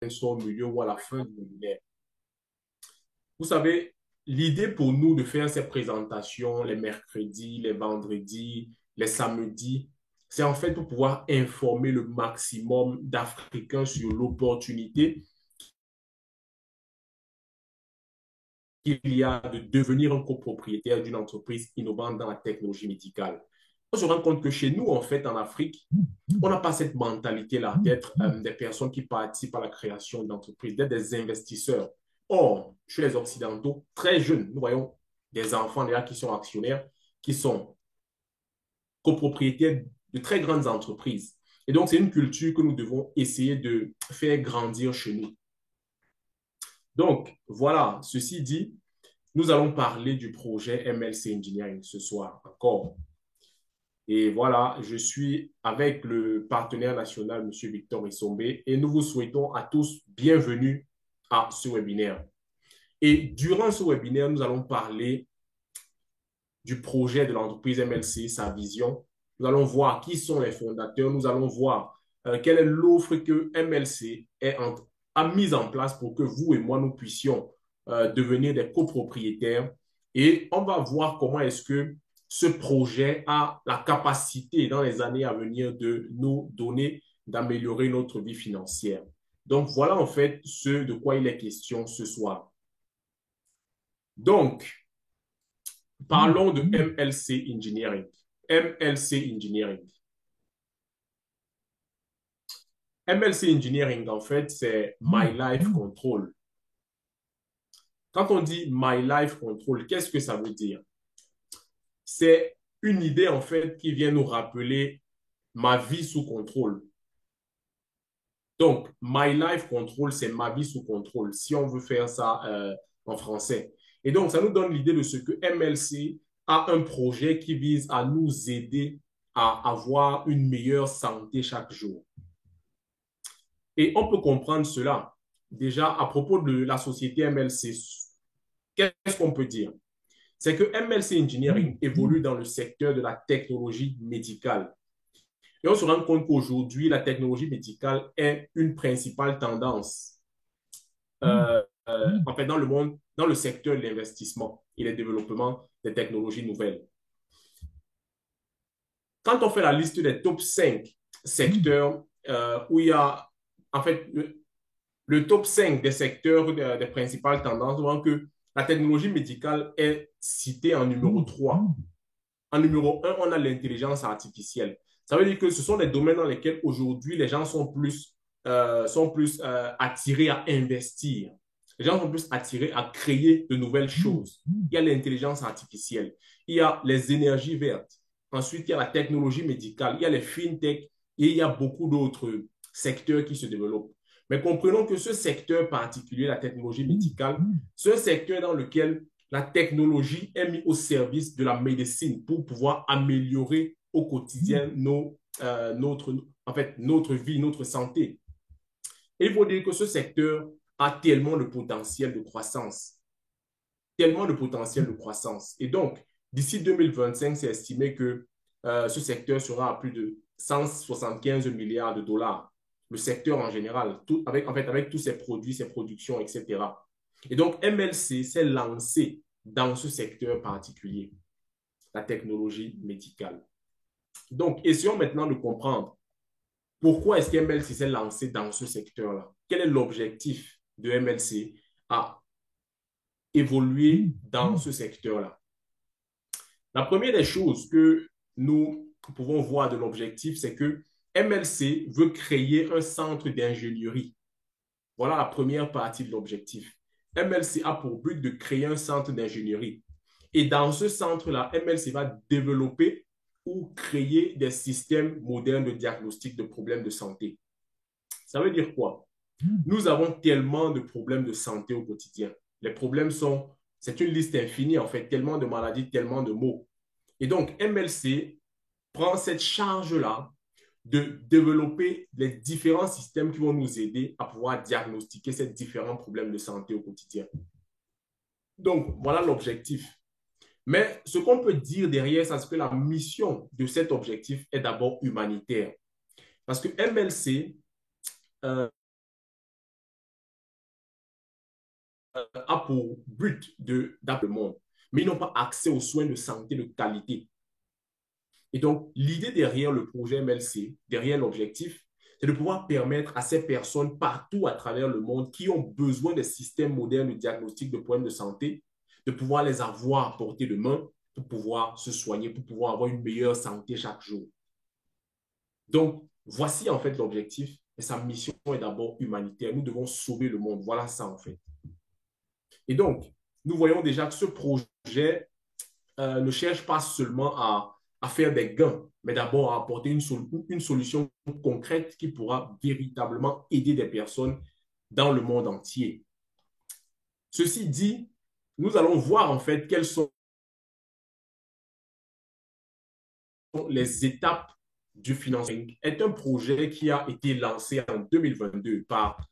soit au milieu ou à la fin du webinaire. Vous savez, l'idée pour nous de faire ces présentations les mercredis, les vendredis, les samedis, c'est en fait pour pouvoir informer le maximum d'Africains sur l'opportunité qu'il y a de devenir un copropriétaire d'une entreprise innovante dans la technologie médicale. On se rend compte que chez nous, en fait, en Afrique, on n'a pas cette mentalité-là d'être des personnes qui participent à la création d'entreprises, d'être des investisseurs. Or, chez les Occidentaux, très jeunes, nous voyons des enfants déjà qui sont actionnaires, qui sont copropriétaires de très grandes entreprises. Et donc, c'est une culture que nous devons essayer de faire grandir chez nous. Donc, voilà, ceci dit, nous allons parler du projet MLC Engineering ce soir encore. Et voilà, je suis avec le partenaire national, M. Victor Issombe, et nous vous souhaitons à tous bienvenue à ce webinaire. Et durant ce webinaire, nous allons parler du projet de l'entreprise MLC, sa vision. Nous allons voir qui sont les fondateurs. Nous allons voir quelle est l'offre que MLC a mise en place pour que vous et moi, nous puissions devenir des copropriétaires. Et on va voir comment est-ce que ce projet a la capacité dans les années à venir de nous donner, d'améliorer notre vie financière. Donc, voilà en fait ce de quoi il est question ce soir. Donc, parlons de MLC Engineering. MLC Engineering. MLC Engineering, en fait, c'est My Life Control. Quand on dit My Life Control, qu'est-ce que ça veut dire? C'est une idée, en fait, qui vient nous rappeler ma vie sous contrôle. Donc, My Life Control, c'est ma vie sous contrôle, si on veut faire ça en français. Et donc, ça nous donne l'idée de ce que MLC a un projet qui vise à nous aider à avoir une meilleure santé chaque jour. Et on peut comprendre cela. Déjà, à propos de la société MLC, qu'est-ce qu'on peut dire? C'est que MLC Engineering évolue dans le secteur de la technologie médicale. Et on se rend compte qu'aujourd'hui, la technologie médicale est une principale tendance en fait, dans le monde, dans le secteur de l'investissement et le développement des technologies nouvelles. Quand on fait la liste des top 5 secteurs où il y a, en fait, le top 5 des secteurs, des principales tendances, on voit que la technologie médicale est citée en numéro 3. En numéro 1, on a l'intelligence artificielle. Ça veut dire que ce sont des domaines dans lesquels aujourd'hui les gens sont plus attirés à investir. Les gens sont plus attirés à créer de nouvelles choses. Il y a l'intelligence artificielle, il y a les énergies vertes, ensuite il y a la technologie médicale, il y a les fintech et il y a beaucoup d'autres secteurs qui se développent. Mais comprenons que ce secteur particulier, la technologie médicale, c'est un secteur dans lequel la technologie est mise au service de la médecine pour pouvoir améliorer au quotidien notre vie, notre santé. Et il faut dire que ce secteur a tellement de potentiel de croissance, tellement de potentiel de croissance. Et donc, d'ici 2025, c'est estimé que ce secteur sera à plus de 175 milliards de dollars. Le secteur en général, avec tous ses produits, ses productions, etc. Et donc, MLC s'est lancé dans ce secteur particulier, la technologie médicale. Donc, essayons maintenant de comprendre pourquoi est-ce que MLC s'est lancé dans ce secteur-là. Quel est l'objectif de MLC à évoluer dans ce secteur-là? La première des choses que nous pouvons voir de l'objectif, c'est que MLC veut créer un centre d'ingénierie. Voilà la première partie de l'objectif. MLC a pour but de créer un centre d'ingénierie. Et dans ce centre-là, MLC va développer ou créer des systèmes modernes de diagnostic de problèmes de santé. Ça veut dire quoi? Nous avons tellement de problèmes de santé au quotidien. Les problèmes sont, c'est une liste infinie en fait, tellement de maladies, tellement de maux. Et donc, MLC prend cette charge-là de développer les différents systèmes qui vont nous aider à pouvoir diagnostiquer ces différents problèmes de santé au quotidien. Donc, voilà l'objectif. Mais ce qu'on peut dire derrière ça, c'est que la mission de cet objectif est d'abord humanitaire. Parce que MLC a pour but d'appeler le monde, mais ils n'ont pas accès aux soins de santé de qualité. Et donc, l'idée derrière le projet MLC, derrière l'objectif, c'est de pouvoir permettre à ces personnes partout à travers le monde qui ont besoin de systèmes modernes de diagnostic de problèmes de santé, de pouvoir les avoir à portée de main pour pouvoir se soigner, pour pouvoir avoir une meilleure santé chaque jour. Donc, voici en fait l'objectif. Et sa mission est d'abord humanitaire. Nous devons sauver le monde. Voilà ça en fait. Et donc, nous voyons déjà que ce projet ne cherche pas seulement à faire des gains, mais d'abord à apporter une solution concrète qui pourra véritablement aider des personnes dans le monde entier. Ceci dit, nous allons voir en fait quelles sont les étapes du financement. C'est un projet qui a été lancé en 2022 par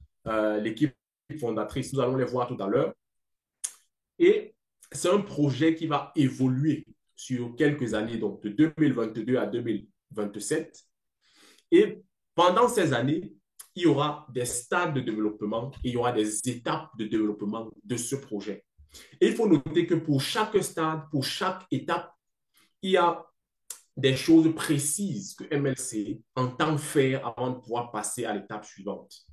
l'équipe fondatrice. Nous allons les voir tout à l'heure. Et c'est un projet qui va évoluer sur quelques années, donc de 2022 à 2027. Et pendant ces années, il y aura des stades de développement et il y aura des étapes de développement de ce projet. Et il faut noter que pour chaque stade, pour chaque étape, il y a des choses précises que MLC entend faire avant de pouvoir passer à l'étape suivante.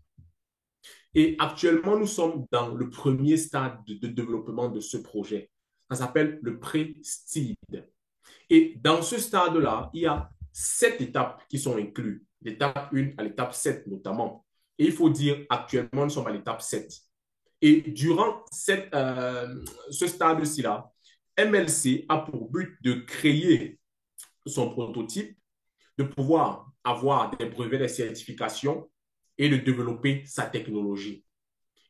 Et actuellement, nous sommes dans le premier stade de développement de ce projet. Ça s'appelle le pré-seed. Et dans ce stade-là, il y a 7 étapes qui sont incluses. L'étape 1 à l'étape 7 notamment. Et il faut dire, actuellement, nous sommes à l'étape 7. Et durant ce stade-ci-là, MLC a pour but de créer son prototype, de pouvoir avoir des brevets, des certifications et de développer sa technologie.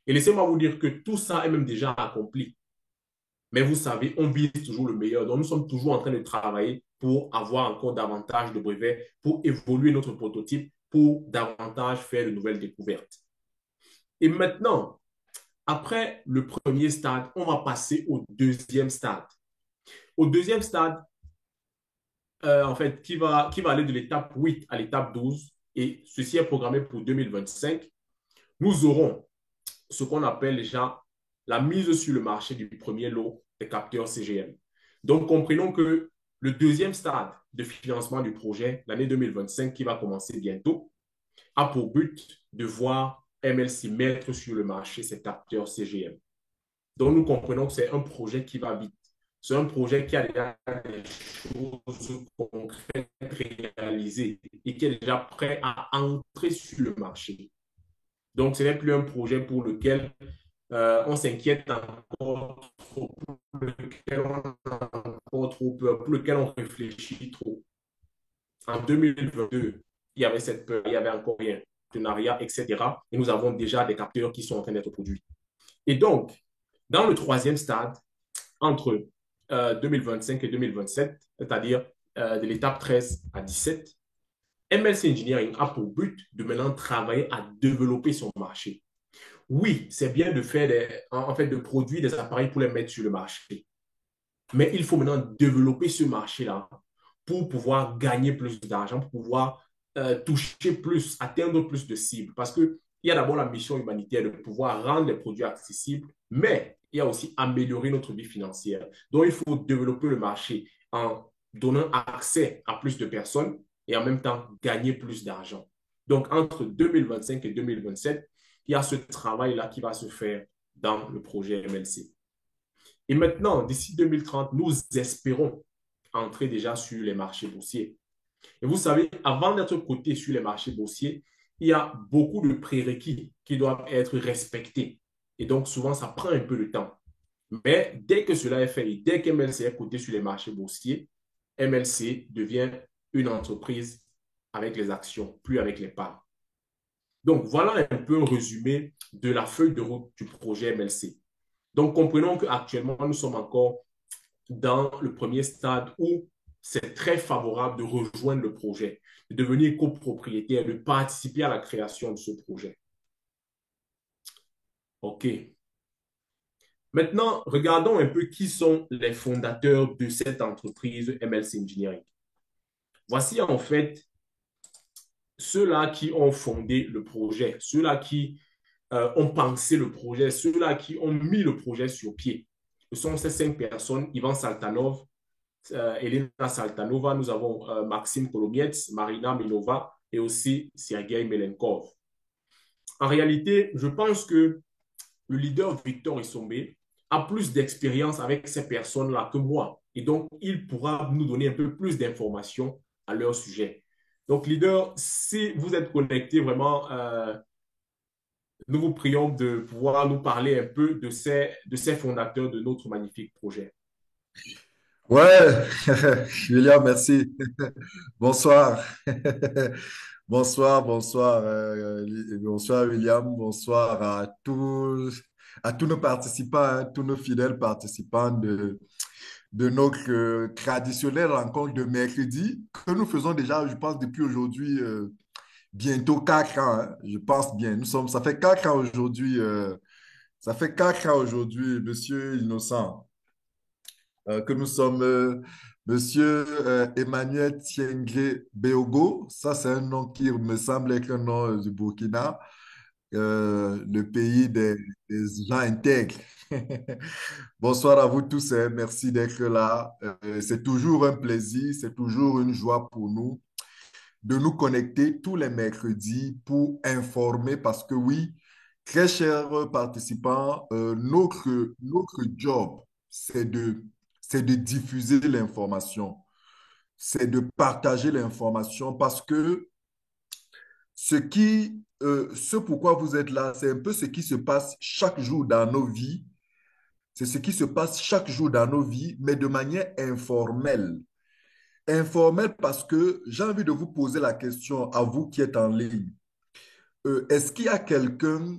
Et laissez-moi vous dire que tout ça est même déjà accompli. Mais vous savez, on vise toujours le meilleur. Donc, nous sommes toujours en train de travailler pour avoir encore davantage de brevets, pour évoluer notre prototype, pour davantage faire de nouvelles découvertes. Et maintenant, après le premier stade, on va passer au deuxième stade. Au deuxième stade, en fait, qui va aller de l'étape 8 à l'étape 12, et ceci est programmé pour 2025, nous aurons ce qu'on appelle déjà la mise sur le marché du premier lot des capteurs CGM. Donc, comprenons que le deuxième stade de financement du projet, l'année 2025, qui va commencer bientôt, a pour but de voir MLC mettre sur le marché ces capteurs CGM. Donc, nous comprenons que c'est un projet qui va vite. C'est un projet qui a déjà des choses concrètes réalisées et qui est déjà prêt à entrer sur le marché. Donc, ce n'est plus un projet pour lequel on s'inquiète encore trop, pour lequel on a encore trop peur, pour lequel on réfléchit trop. En 2022, il y avait cette peur, il y avait encore rien, partenariat, etc. Et nous avons déjà des capteurs qui sont en train d'être produits. Et donc, dans le troisième stade, entre 2025 et 2027, c'est-à-dire de l'étape 13 à 17, MLC Engineering a pour but de maintenant travailler à développer son marché. Oui, c'est bien de faire en fait, de produire des appareils pour les mettre sur le marché. Mais il faut maintenant développer ce marché-là pour pouvoir gagner plus d'argent, pour pouvoir toucher plus, atteindre plus de cibles. Parce qu'il y a d'abord la mission humanitaire de pouvoir rendre les produits accessibles, mais il y a aussi améliorer notre vie financière. Donc, il faut développer le marché en donnant accès à plus de personnes et en même temps gagner plus d'argent. Donc, entre 2025 et 2027, il y a ce travail-là qui va se faire dans le projet MLC. Et maintenant, d'ici 2030, nous espérons entrer déjà sur les marchés boursiers. Et vous savez, avant d'être coté sur les marchés boursiers, il y a beaucoup de prérequis qui doivent être respectés. Et donc, souvent, ça prend un peu de temps. Mais dès que cela est fait et dès qu'MLC est coté sur les marchés boursiers, MLC devient une entreprise avec les actions, plus avec les parts. Donc, voilà un peu un résumé de la feuille de route du projet MLC. Donc, comprenons qu'actuellement, nous sommes encore dans le premier stade où c'est très favorable de rejoindre le projet, de devenir copropriétaire, de participer à la création de ce projet. OK. Maintenant, regardons un peu qui sont les fondateurs de cette entreprise MLC Engineering. Voici en fait ceux-là qui ont fondé le projet, ceux-là qui ont pensé le projet, ceux-là qui ont mis le projet sur pied. Ce sont ces 5 personnes: Ivan Saltanov, Elena Saltanova, nous avons Maxime Kolomietz, Marina Minova et aussi Sergei Melenkov. En réalité, je pense que le leader Victor Issombe a plus d'expérience avec ces personnes-là que moi. Et donc, il pourra nous donner un peu plus d'informations à leur sujet. Donc, leader, si vous êtes connecté vraiment, nous vous prions de pouvoir nous parler un peu de ces fondateurs de notre magnifique projet. Ouais, William, merci. Bonsoir. Bonsoir, bonsoir, bonsoir William, bonsoir à tous nos participants, hein, tous nos fidèles participants de notre traditionnelle rencontre de mercredi que nous faisons déjà, je pense, depuis aujourd'hui, bientôt 4 ans, hein, je pense bien. Ça fait 4 ans aujourd'hui, ça fait 4 ans aujourd'hui, Monsieur Innocent, que nous sommes Monsieur Emmanuel Tiengré Béogo. Ça, c'est un nom qui me semble être un nom du Burkina, le pays des gens intègres. Bonsoir à vous tous, hein. Merci d'être là. C'est toujours un plaisir, c'est toujours une joie pour nous de nous connecter tous les mercredis pour informer parce que oui, très chers participants, notre job, c'est de diffuser l'information, c'est de partager l'information parce que ce pourquoi vous êtes là, c'est un peu ce qui se passe chaque jour dans nos vies. C'est ce qui se passe chaque jour dans nos vies, mais de manière informelle. Informelle parce que j'ai envie de vous poser la question à vous qui êtes en ligne. Est-ce qu'il y a quelqu'un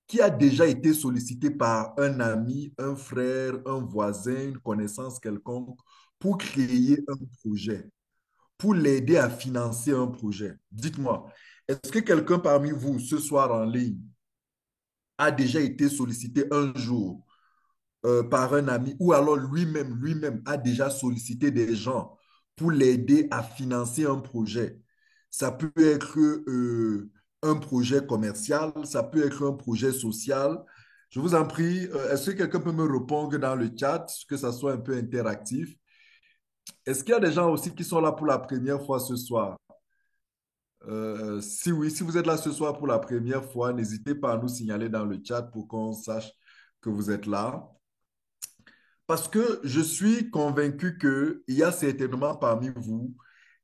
qui a déjà été sollicité par un ami, un frère, un voisin, une connaissance quelconque pour créer un projet, pour l'aider à financer un projet? Dites-moi, est-ce que quelqu'un parmi vous ce soir en ligne a déjà été sollicité un jour par un ami ou alors lui-même a déjà sollicité des gens pour l'aider à financer un projet? Ça peut être un projet commercial, ça peut être un projet social. Je vous en prie, est-ce que quelqu'un peut me répondre dans le chat, que ça soit un peu interactif? Est-ce qu'il y a des gens aussi qui sont là pour la première fois ce soir? Si oui, si vous êtes là ce soir pour la première fois, n'hésitez pas à nous signaler dans le chat pour qu'on sache que vous êtes là. Parce que je suis convaincu qu'il y a certainement parmi vous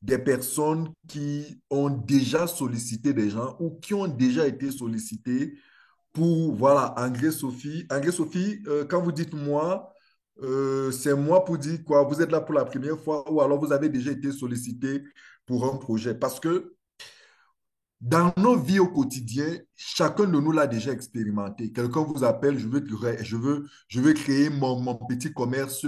des personnes qui ont déjà sollicité des gens ou qui ont déjà été sollicitées pour, voilà, André-Sophie. André-Sophie, quand vous dites moi, c'est moi pour dire quoi? Vous êtes là pour la première fois ou alors vous avez déjà été sollicité pour un projet. Parce que dans nos vies au quotidien, chacun de nous l'a déjà expérimenté. Quelqu'un vous appelle, je veux créer mon petit commerce.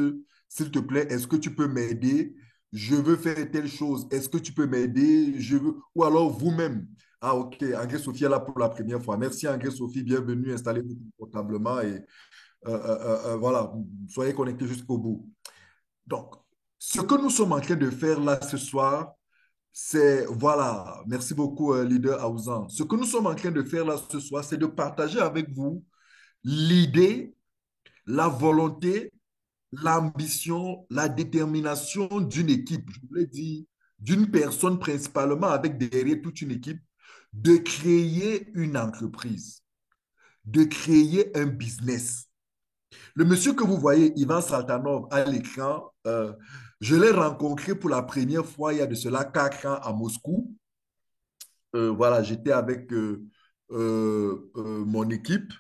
S'il te plaît, est-ce que tu peux m'aider? Je veux faire telle chose. Est-ce que tu peux m'aider? Je veux... Ou alors vous-même. Ah, ok. André-Sophie est là pour la première fois. Merci, André-Sophie. Bienvenue. Installez-vous confortablement et voilà, soyez connectés jusqu'au bout. Donc, ce que nous sommes en train de faire là ce soir, voilà, merci beaucoup, leader Aouzan. Ce que nous sommes en train de faire là ce soir, c'est de partager avec vous l'idée, la volonté, l'ambition, la détermination d'une équipe, je voulais dire, d'une personne principalement avec derrière toute une équipe, de créer une entreprise, de créer un business. Le monsieur que vous voyez, Ivan Saltanov, à l'écran, je l'ai rencontré pour la première fois il y a de cela 4 ans à Moscou. Voilà, j'étais avec mon équipe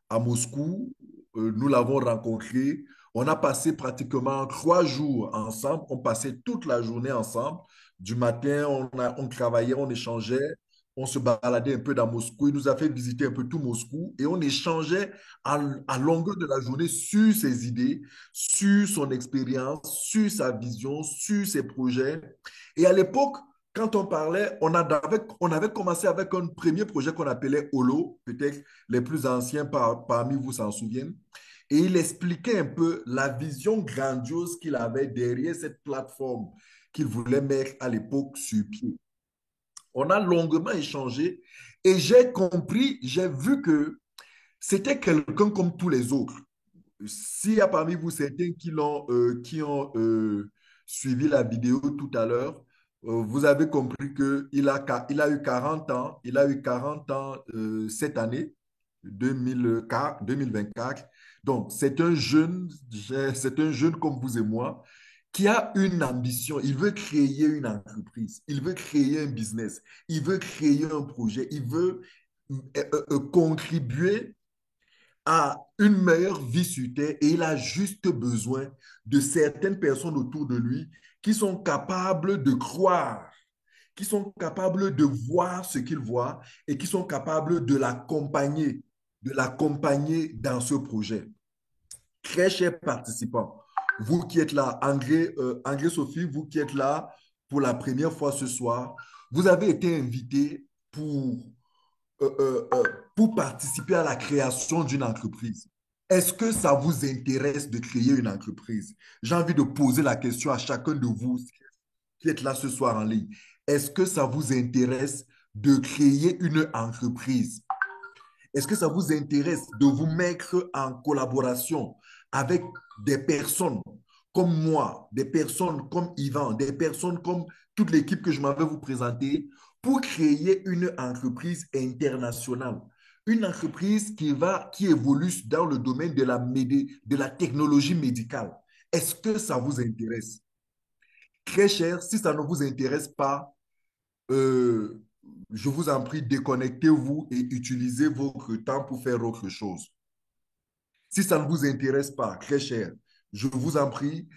à Moscou. Nous l'avons rencontré. On a passé pratiquement 3 jours ensemble. On passait toute la journée ensemble. Du matin, on travaillait, on échangeait, on se baladait un peu dans Moscou. Il nous a fait visiter un peu tout Moscou et on échangeait à longueur de la journée sur ses idées, sur son expérience, sur sa vision, sur ses projets. Et à l'époque, quand on parlait, on avait commencé avec un premier projet qu'on appelait Holo. Peut-être les plus anciens parmi vous s'en souviennent. Et il expliquait un peu la vision grandiose qu'il avait derrière cette plateforme qu'il voulait mettre à l'époque sur pied. On a longuement échangé Et j'ai compris, j'ai vu que c'était quelqu'un comme tous les autres. S'il y a parmi vous certains qui ont suivi la vidéo tout à l'heure, vous avez compris il a eu 40 ans, il a eu 40 ans cette année, 2024. Donc, c'est un jeune comme vous et moi qui a une ambition. Il veut créer une entreprise, il veut créer un business, il veut créer un projet, il veut contribuer a une meilleure vie sur Terre et il a juste besoin de certaines personnes autour de lui qui sont capables de croire, qui sont capables de voir ce qu'il voit et qui sont capables de l'accompagner dans ce projet. Très chers participants, vous qui êtes là, André Sophie, vous qui êtes là pour la première fois ce soir, vous avez été invité euh, euh, euh, pour participer à la création d'une entreprise. Est-ce que ça vous intéresse de créer une entreprise? J'ai envie de poser la question à chacun de vous qui êtes là ce soir en ligne. Est-ce que ça vous intéresse de créer une entreprise? Est-ce que ça vous intéresse de vous mettre en collaboration avec des personnes comme moi, des personnes comme Yvan, des personnes comme toute l'équipe que je m'avais vous présenter pour créer une entreprise internationale? Une entreprise qui évolue dans le domaine de la technologie médicale. Est-ce que ça vous intéresse? Très cher, si ça ne vous intéresse pas, euh, je vous en prie, déconnectez-vous et utilisez votre temps pour faire autre chose. Si ça ne vous intéresse pas, très cher, je vous en prie,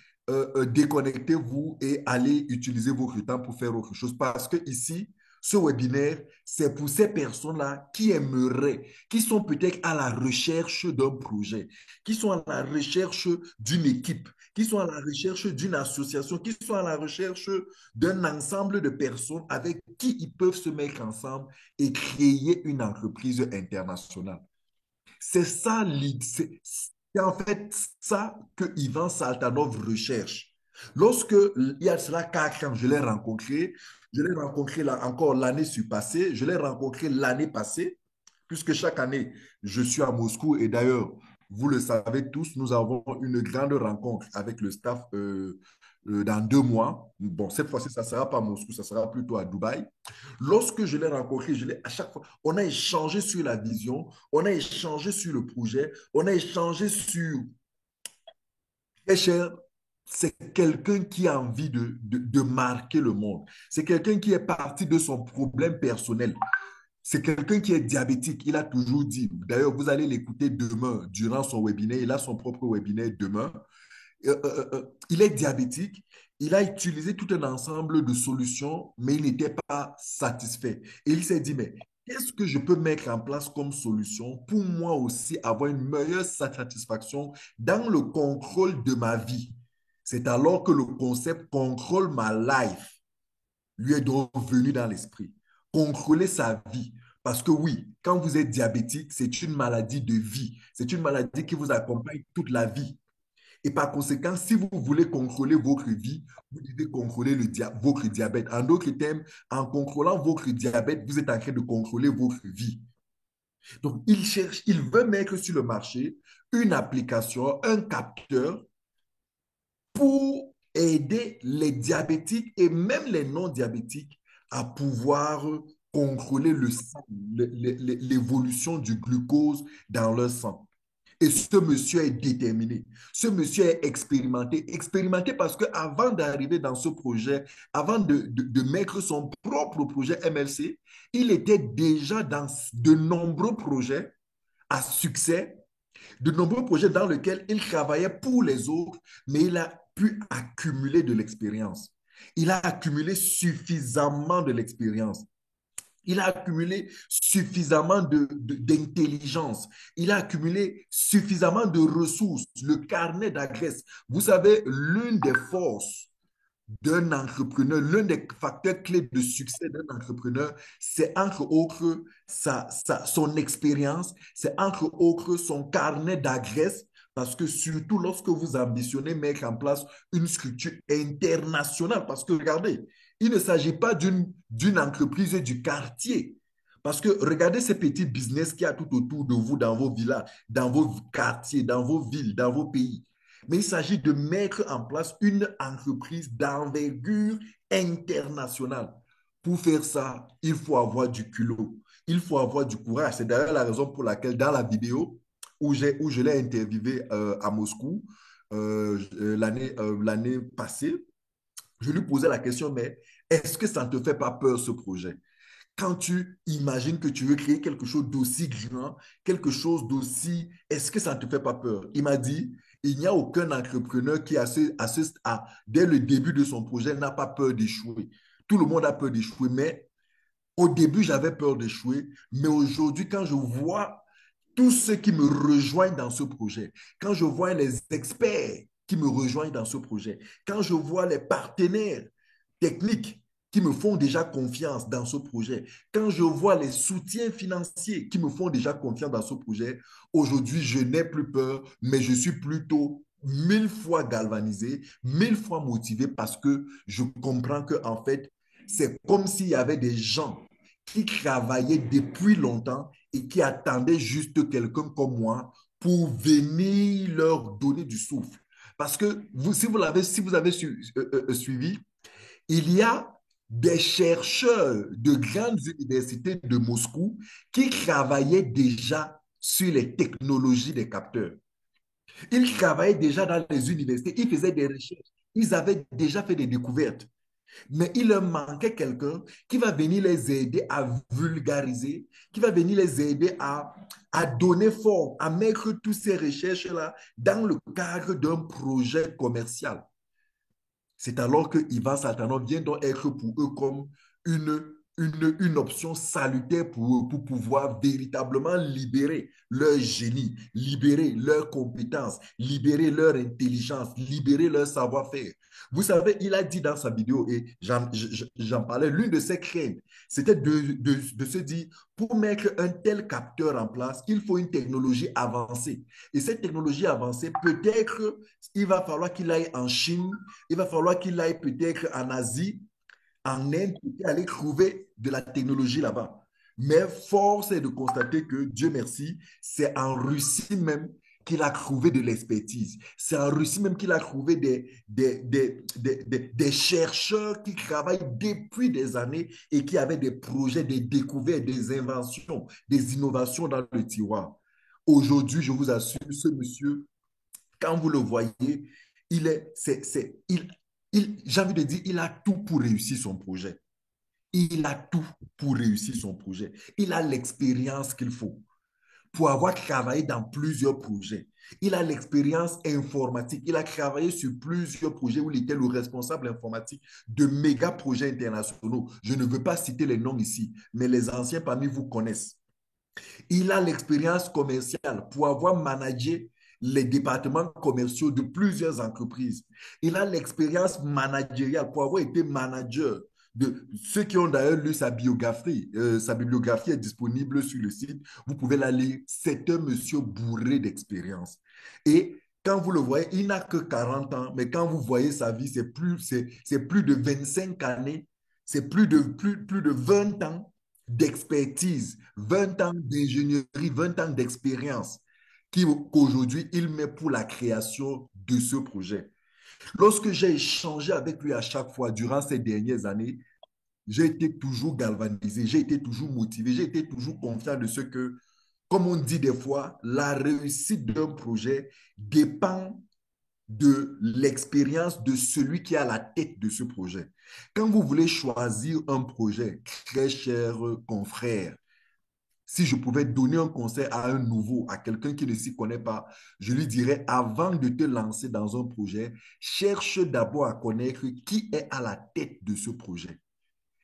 déconnectez-vous et allez utiliser votre temps pour faire autre chose. Parce que ici, ce webinaire, c'est pour ces personnes-là qui aimeraient, qui sont peut-être à la recherche d'un projet, qui sont à la recherche d'une équipe, qui sont à la recherche d'une association, qui sont à la recherche d'un ensemble de personnes avec qui ils peuvent se mettre ensemble et créer une entreprise internationale. C'est ça, c'est en fait ça que Ivan Saltanov recherche. Lorsque, il y a cela 4 ans, je l'ai rencontré là, encore l'année surpassée, je l'ai rencontré l'année passée, puisque chaque année, je suis à Moscou et d'ailleurs, vous le savez tous, nous avons une grande rencontre avec le staff dans 2 mois. Bon, cette fois-ci, ça ne sera pas à Moscou, ça sera plutôt à Dubaï. Lorsque je l'ai rencontré, à chaque fois, on a échangé sur la vision, on a échangé sur le projet, on a échangé sur... Très cher, c'est quelqu'un qui a envie de marquer le monde. C'est quelqu'un qui est parti de son problème personnel. C'est quelqu'un qui est diabétique. Il a toujours dit, d'ailleurs, vous allez l'écouter demain durant son webinaire. Il a son propre webinaire demain. Il est diabétique. Il a utilisé tout un ensemble de solutions, mais il n'était pas satisfait. Et il s'est dit, mais qu'est-ce que je peux mettre en place comme solution pour moi aussi avoir une meilleure satisfaction dans le contrôle de ma vie? C'est alors que le concept contrôle ma life lui est donc venu dans l'esprit. Contrôler sa vie. Parce que oui, quand vous êtes diabétique, c'est une maladie de vie. C'est une maladie qui vous accompagne toute la vie. Et par conséquent, si vous voulez contrôler votre vie, vous devez contrôler votre diabète. En d'autres termes, en contrôlant votre diabète, vous êtes en train de contrôler votre vie. Donc, il veut mettre sur le marché une application, un capteur pour aider les diabétiques et même les non-diabétiques à pouvoir contrôler l'évolution du glucose dans leur sang. Et ce monsieur est déterminé. Ce monsieur est expérimenté. Expérimenté parce qu'avant d'arriver dans ce projet, avant de mettre son propre projet MLC, il était déjà dans de nombreux projets à succès, de nombreux projets dans lesquels il travaillait pour les autres, mais il a pu accumuler de l'expérience. Il a accumulé suffisamment de l'expérience. Il a accumulé suffisamment d'intelligence. Il a accumulé suffisamment de ressources, le carnet d'adresses. Vous savez, l'une des forces d'un entrepreneur, l'un des facteurs clés de succès d'un entrepreneur, c'est entre autres son expérience, c'est entre autres son carnet d'adresses, parce que surtout lorsque vous ambitionnez mettre en place une structure internationale, parce que regardez, il ne s'agit pas d'une entreprise du quartier, Parce que regardez ces petits business qu'il y a tout autour de vous, dans vos villages, dans vos quartiers, dans vos villes, dans vos pays. Mais il s'agit de mettre en place une entreprise d'envergure internationale. Pour faire ça, il faut avoir du culot, il faut avoir du courage. C'est d'ailleurs la raison pour laquelle dans la vidéo où je l'ai interviewé à Moscou l'année passée, je lui posais la question, mais est-ce que ça ne te fait pas peur ce projet? Quand tu imagines que tu veux créer quelque chose d'aussi grand, quelque chose d'aussi, est-ce que ça ne te fait pas peur? Il m'a dit, il n'y a aucun entrepreneur qui, dès le début de son projet, n'a pas peur d'échouer. Tout le monde a peur d'échouer, mais au début, j'avais peur d'échouer. Mais aujourd'hui, quand je vois tous ceux qui me rejoignent dans ce projet, quand je vois les experts qui me rejoignent dans ce projet, quand je vois les partenaires techniques qui me font déjà confiance dans ce projet, quand je vois les soutiens financiers qui me font déjà confiance dans ce projet, aujourd'hui, je n'ai plus peur, mais je suis plutôt 1000 fois galvanisé, 1000 fois motivé parce que je comprends que, en fait, c'est comme s'il y avait des gens qui travaillaient depuis longtemps et qui attendaient juste quelqu'un comme moi pour venir leur donner du souffle. Parce que vous, si vous avez suivi, il y a des chercheurs de grandes universités de Moscou qui travaillaient déjà sur les technologies des capteurs. Ils travaillaient déjà dans les universités, ils faisaient des recherches, ils avaient déjà fait des découvertes. Mais il leur manquait quelqu'un qui va venir les aider à vulgariser, qui va venir les aider à donner forme, à mettre toutes ces recherches-là dans le cadre d'un projet commercial. C'est alors que Ivan Saltanov vient donc être pour eux comme une option salutaire pour eux, pour pouvoir véritablement libérer leur génie, libérer leurs compétences, libérer leur intelligence, libérer leur savoir-faire. Vous savez, il a dit dans sa vidéo, et j'en parlais, l'une de ses craintes, c'était de se dire, pour mettre un tel capteur en place, il faut une technologie avancée. Et cette technologie avancée, peut-être, il va falloir qu'il aille en Chine, il va falloir qu'il aille peut-être en Asie, en Inde, pour aller trouver de la technologie là-bas. Mais force est de constater que, Dieu merci, c'est en Russie même qu'il a trouvé de l'expertise. C'est en Russie même qu'il a trouvé des chercheurs qui travaillent depuis des années et qui avaient des projets, des découvertes, des inventions, des innovations dans le tiroir. Aujourd'hui, je vous assure, ce monsieur, quand vous le voyez, il est, c'est, j'ai envie de dire, il a tout pour réussir son projet. Il a tout pour réussir son projet. Il a l'expérience qu'il faut pour avoir travaillé dans plusieurs projets. Il a l'expérience informatique. Il a travaillé sur plusieurs projets où il était le responsable informatique de méga projets internationaux. Je ne veux pas citer les noms ici, mais les anciens parmi vous connaissent. Il a l'expérience commerciale pour avoir managé les départements commerciaux de plusieurs entreprises. Il a l'expérience managériale pour avoir été manager de ceux qui ont d'ailleurs lu sa biographie. Sa bibliographie est disponible sur le site. Vous pouvez la lire. C'est un monsieur bourré d'expérience. Et quand vous le voyez, il n'a que 40 ans, mais quand vous voyez sa vie, c'est plus de 25 années, c'est plus de 20 ans d'expertise, 20 ans d'ingénierie, 20 ans d'expérience qu'aujourd'hui il met pour la création de ce projet. Lorsque j'ai échangé avec lui à chaque fois durant ces dernières années, j'ai été toujours galvanisé, j'ai été toujours motivé, j'ai été toujours confiant de ce que, comme on dit des fois, la réussite d'un projet dépend de l'expérience de celui qui est à la tête de ce projet. Quand vous voulez choisir un projet, très cher confrère, si je pouvais donner un conseil à un nouveau, à quelqu'un qui ne s'y connaît pas, je lui dirais, avant de te lancer dans un projet, cherche d'abord à connaître qui est à la tête de ce projet.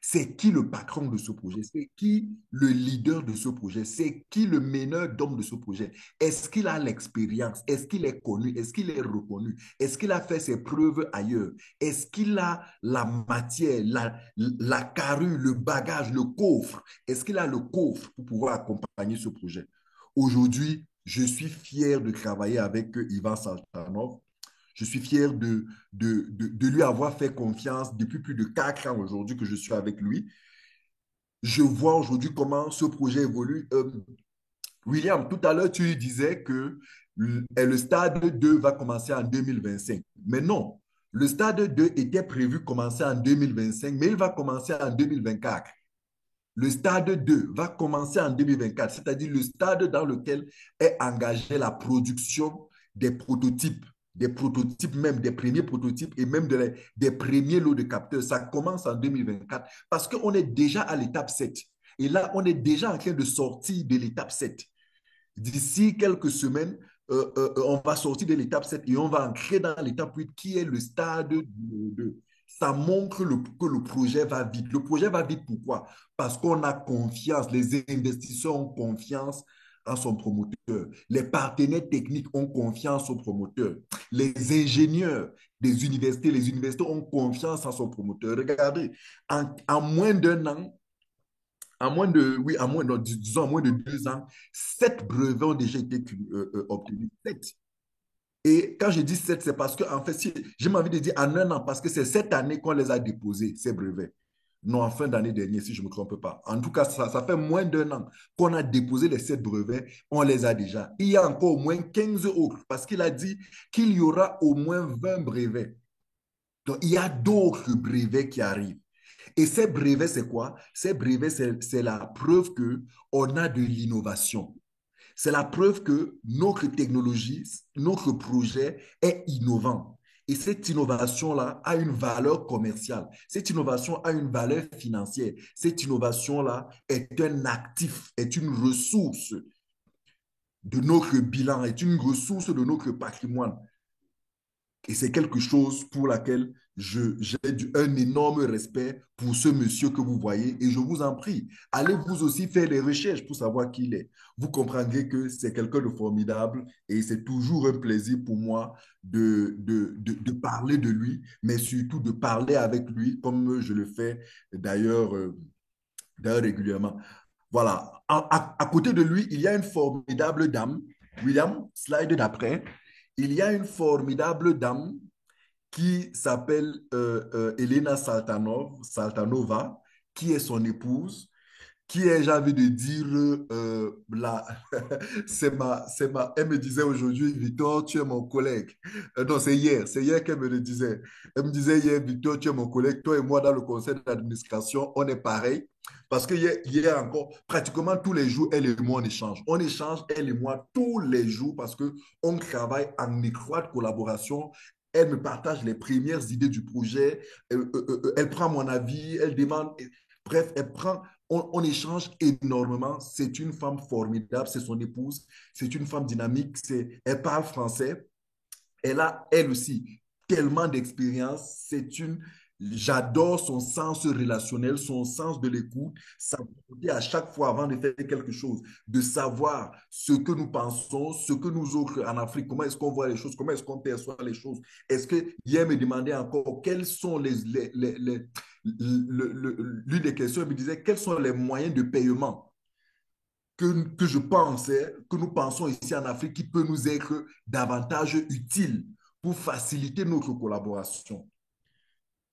C'est qui le patron de ce projet? C'est qui le leader de ce projet? C'est qui le meneur d'hommes de ce projet? Est-ce qu'il a l'expérience? Est-ce qu'il est connu? Est-ce qu'il est reconnu? Est-ce qu'il a fait ses preuves ailleurs? Est-ce qu'il a la matière, la carrure, le bagage, le coffre? Est-ce qu'il a le coffre pour pouvoir accompagner ce projet? Aujourd'hui, je suis fier de travailler avec Ivan Saltanov. Je suis fier de lui avoir fait confiance depuis plus de 4 ans aujourd'hui que je suis avec lui. je vois aujourd'hui comment ce projet évolue. William, tout à l'heure, tu disais que le stade 2 va commencer en 2025. Mais non, le stade 2 était prévu commencer en 2025, mais il va commencer en 2024. Le stade 2 va commencer en 2024, c'est-à-dire le stade dans lequel est engagée la production des prototypes même, des premiers prototypes et même des premiers lots de capteurs. Ça commence en 2024 parce qu'on est déjà à l'étape 7. Et là, on est déjà en train de sortir de l'étape 7. D'ici quelques semaines, on va sortir de l'étape 7 et on va entrer dans l'étape 8 qui est le stade 2. Ça montre que le projet va vite. Le projet va vite pourquoi? Parce qu'on a confiance, les investisseurs ont confiance en son promoteur. Les partenaires techniques ont confiance au promoteur. Les ingénieurs des universités, les universités ont confiance en son promoteur. Regardez, en moins d'un an, oui, non, disons, en moins de 2 ans, 7 brevets ont déjà été obtenus. 7. Et quand je dis 7, c'est parce que, en fait, si, j'ai envie de dire en un an, parce que c'est cette année qu'on les a déposés, ces brevets. Non, en fin d'année dernière, si je ne me trompe pas. En tout cas, ça fait moins d'un an qu'on a déposé les 7 brevets, on les a déjà. Il y a encore au moins 15 autres, parce qu'il a dit qu'il y aura au moins 20 brevets. Donc, il y a d'autres brevets qui arrivent. Et ces brevets, c'est quoi? Ces brevets, c'est la preuve qu'on a de l'innovation. C'est la preuve que notre technologie, notre projet est innovant. Et cette innovation-là a une valeur commerciale. Cette innovation a une valeur financière. Cette innovation-là est un actif, est une ressource de notre bilan, est une ressource de notre patrimoine. Et c'est quelque chose pour laquelle j'ai un énorme respect pour ce monsieur que vous voyez. Et je vous en prie, allez vous aussi faire des recherches pour savoir qui il est. Vous comprendrez que c'est quelqu'un de formidable et c'est toujours un plaisir pour moi de parler de lui, mais surtout de parler avec lui comme je le fais d'ailleurs régulièrement. Voilà. À côté de lui, il y a une formidable dame. William, slide d'après. Il y a une formidable dame qui s'appelle Elena Saltanova, qui est son épouse, qui est, j'ai envie de dire, elle me disait aujourd'hui, Victor, tu es mon collègue. Non, c'est hier qu'elle me le disait. Elle me disait hier, Victor, tu es mon collègue, toi et moi dans le conseil d'administration, on est pareil. Parce que hier encore, pratiquement tous les jours, elle et moi, on échange. On échange, elle et moi, tous les jours parce qu'on travaille en étroite collaboration. Elle me partage les premières idées du projet. Elle prend mon avis, elle demande. Bref, on échange énormément. C'est une femme formidable, c'est son épouse. C'est une femme dynamique. Elle parle français. Elle a, elle aussi, tellement d'expérience. J'adore son sens relationnel, son sens de l'écoute, sa volonté à chaque fois avant de faire quelque chose, de savoir ce que nous pensons, ce que nous autres en Afrique, comment est-ce qu'on voit les choses, comment est-ce qu'on perçoit les choses. Est-ce que hier me demandait encore quels sont l'une des questions, elle me disait quels sont les moyens de paiement que je pensais, que nous pensons ici en Afrique qui peut nous être davantage utile pour faciliter notre collaboration.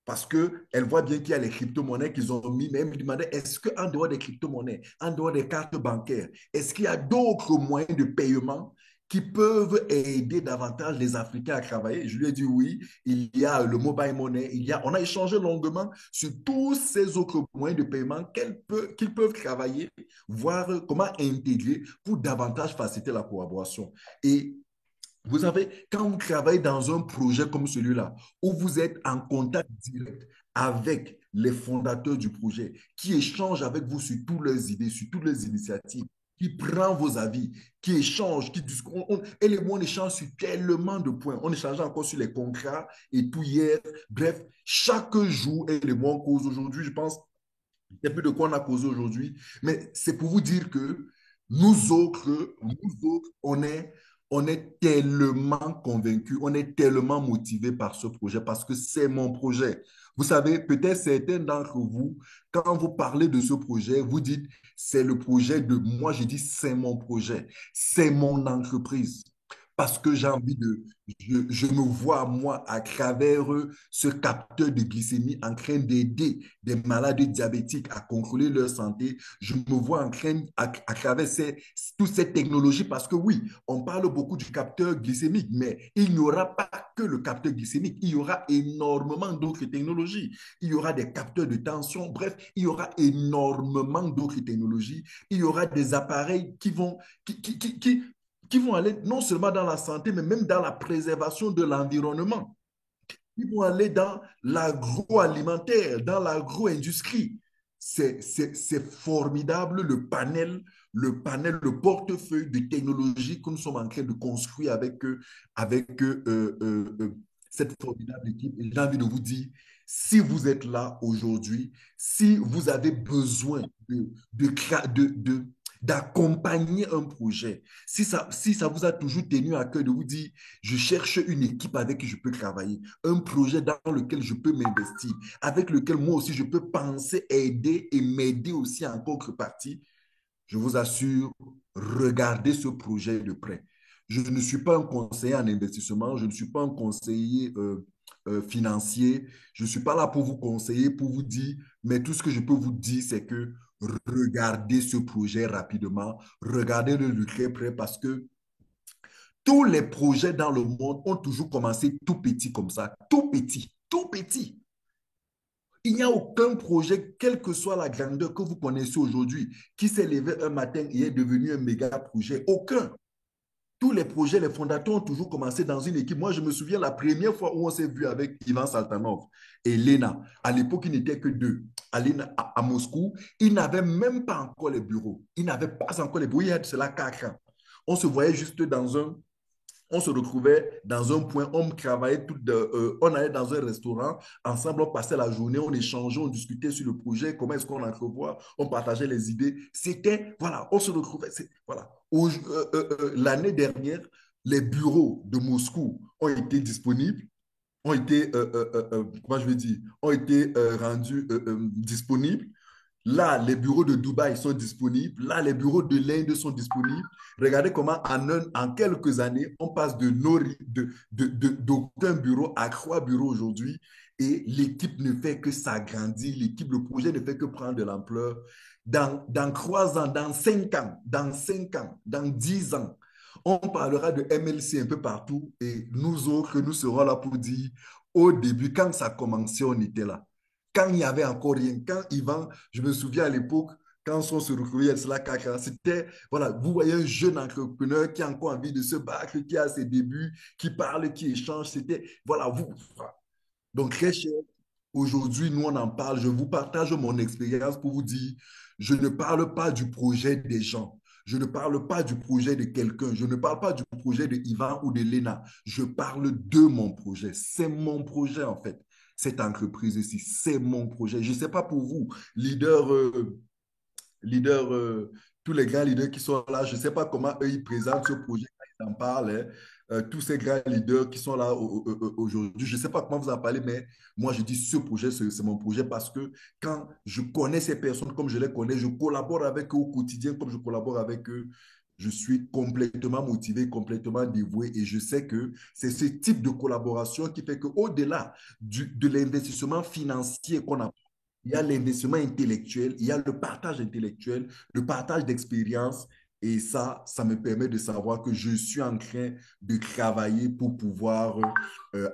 Parce qu'elle voit bien qu'il y a les crypto-monnaies qu'ils ont mis, mais elle me demandait, est-ce qu'en dehors des crypto-monnaies, en dehors des cartes bancaires, est-ce qu'il y a d'autres moyens de paiement qui peuvent aider davantage les Africains à travailler? Je lui ai dit oui, il y a le mobile money, on a échangé longuement sur tous ces autres moyens de paiement qu'ils peuvent travailler, voir comment intégrer pour davantage faciliter la collaboration. Et vous savez, quand vous travaillez dans un projet comme celui-là, où vous êtes en contact direct avec les fondateurs du projet, qui échangent avec vous sur toutes leurs idées, sur toutes les initiatives, qui prend vos avis, qui échange, qui discute. Elle et moi, on échange sur tellement de points. On échange encore sur les contrats et tout hier. Bref, chaque jour, elle et moi, on cause aujourd'hui, je pense, il y a plus de quoi on a causé aujourd'hui, mais c'est pour vous dire que nous autres, on est tellement convaincus, on est tellement motivés par ce projet parce que c'est mon projet. Vous savez, peut-être certains d'entre vous, quand vous parlez de ce projet, vous dites, c'est le projet de moi, je dis, c'est mon projet, c'est mon entreprise. parce que j'ai envie je me vois moi à travers ce capteur de glycémie en train d'aider des malades diabétiques à contrôler leur santé. Je me vois en train, à travers toutes ces technologies, parce que oui, on parle beaucoup du capteur glycémique, mais il n'y aura pas que le capteur glycémique, il y aura énormément d'autres technologies. Il y aura des capteurs de tension, bref, il y aura énormément d'autres technologies. Il y aura des appareils qui vont aller non seulement dans la santé, mais même dans la préservation de l'environnement. Ils vont aller dans l'agroalimentaire, dans l'agro-industrie. C'est formidable le portefeuille de technologies que nous sommes en train de construire avec cette formidable équipe. Et j'ai envie de vous dire, si vous êtes là aujourd'hui, si vous avez besoin d'accompagner un projet, si ça vous a toujours tenu à cœur de vous dire, je cherche une équipe avec qui je peux travailler, un projet dans lequel je peux m'investir, avec lequel moi aussi je peux penser, aider et m'aider aussi en contrepartie, je vous assure, regardez ce projet de près. Je ne suis pas un conseiller en investissement, je ne suis pas un conseiller financier, je ne suis pas là pour vous conseiller, pour vous dire, mais tout ce que je peux vous dire, c'est que regardez ce projet rapidement, regardez-le de très près parce que tous les projets dans le monde ont toujours commencé tout petit comme ça, tout petit, tout petit. Il n'y a aucun projet, quelle que soit la grandeur que vous connaissez aujourd'hui, qui s'est levé un matin et est devenu un méga projet. Aucun. Tous les projets, les fondateurs ont toujours commencé dans une équipe. Moi, je me souviens la première fois où on s'est vu avec Ivan Saltanov et Lena. À l'époque, ils n'étaient que deux. À Moscou, ils n'avaient même pas encore les bureaux. Ils n'avaient pas encore les bureaux. Il y a de cela 4 ans. On se voyait juste on se retrouvait dans un point, on travaillait on allait dans un restaurant, ensemble, on passait la journée, on échangeait, on discutait sur le projet, comment est-ce qu'on entrevoit, on partageait les idées. C'était, voilà, on se retrouvait, voilà. L'année dernière, les bureaux de Moscou ont été disponibles, comment je vais dire, ont été rendus disponibles. Là, les bureaux de Dubaï sont disponibles. Là, les bureaux de l'Inde sont disponibles. Regardez comment en quelques années, on passe d'aucun bureau à 3 bureaux aujourd'hui. Et l'équipe ne fait que s'agrandir. Le projet ne fait que prendre de l'ampleur. Dans 3 ans, dans 5 ans, dans 10 ans, on parlera de MLC un peu partout. Et nous autres, nous serons là pour dire, au début, quand ça a commencé, on était là. Quand il n'y avait encore rien, quand Yvan, je me souviens à l'époque, quand on se retrouvait à cela, c'était, voilà, vous voyez un jeune entrepreneur qui a encore envie de se battre, qui a ses débuts, qui parle, qui échange, c'était, voilà, vous. Voilà. Donc, très cher, aujourd'hui, nous, on en parle, je vous partage mon expérience pour vous dire, je ne parle pas du projet des gens. Je ne parle pas du projet de quelqu'un. Je ne parle pas du projet de Yvan ou de Lena. Je parle de mon projet. C'est mon projet, en fait. Cette entreprise ici, c'est mon projet. Je ne sais pas pour vous, leaders, tous les grands leaders qui sont là, je ne sais pas comment eux, ils présentent ce projet, quand ils en parlent. Hein. Tous ces grands leaders qui sont là aujourd'hui, je ne sais pas comment vous en parlez, mais moi, je dis ce projet, c'est mon projet parce que quand je connais ces personnes comme je les connais, je collabore avec eux au quotidien comme je collabore avec eux. Je suis complètement motivé, complètement dévoué et je sais que c'est ce type de collaboration qui fait qu'au-delà de l'investissement financier qu'on a, il y a l'investissement intellectuel, il y a le partage intellectuel, le partage d'expérience. Et ça me permet de savoir que je suis en train de travailler pour pouvoir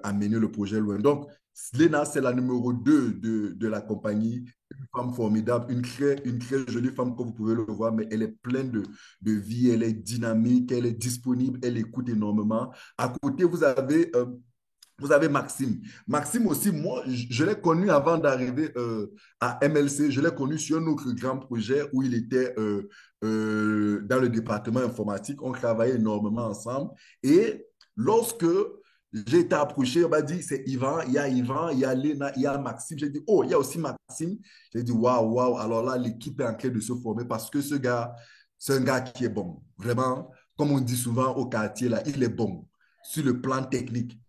amener le projet loin. Donc, Lena, c'est la numéro 2 de la compagnie. Une femme formidable, une très jolie femme, comme vous pouvez le voir, mais elle est pleine de vie, elle est dynamique, elle est disponible, elle écoute énormément. À côté, vous avez Maxime. Maxime aussi, moi, je l'ai connu avant d'arriver à MLC. Je l'ai connu sur un autre grand projet où il était dans le département informatique. On travaillait énormément ensemble. Et lorsque j'ai été approché, on m'a dit, c'est Yvan, il y a Léna, il y a Maxime. J'ai dit, oh, il y a aussi Maxime. J'ai dit, waouh, waouh. Alors là, l'équipe est en train de se former parce que ce gars, c'est un gars qui est bon. Vraiment, comme on dit souvent au quartier, là, il est bon sur le plan technique.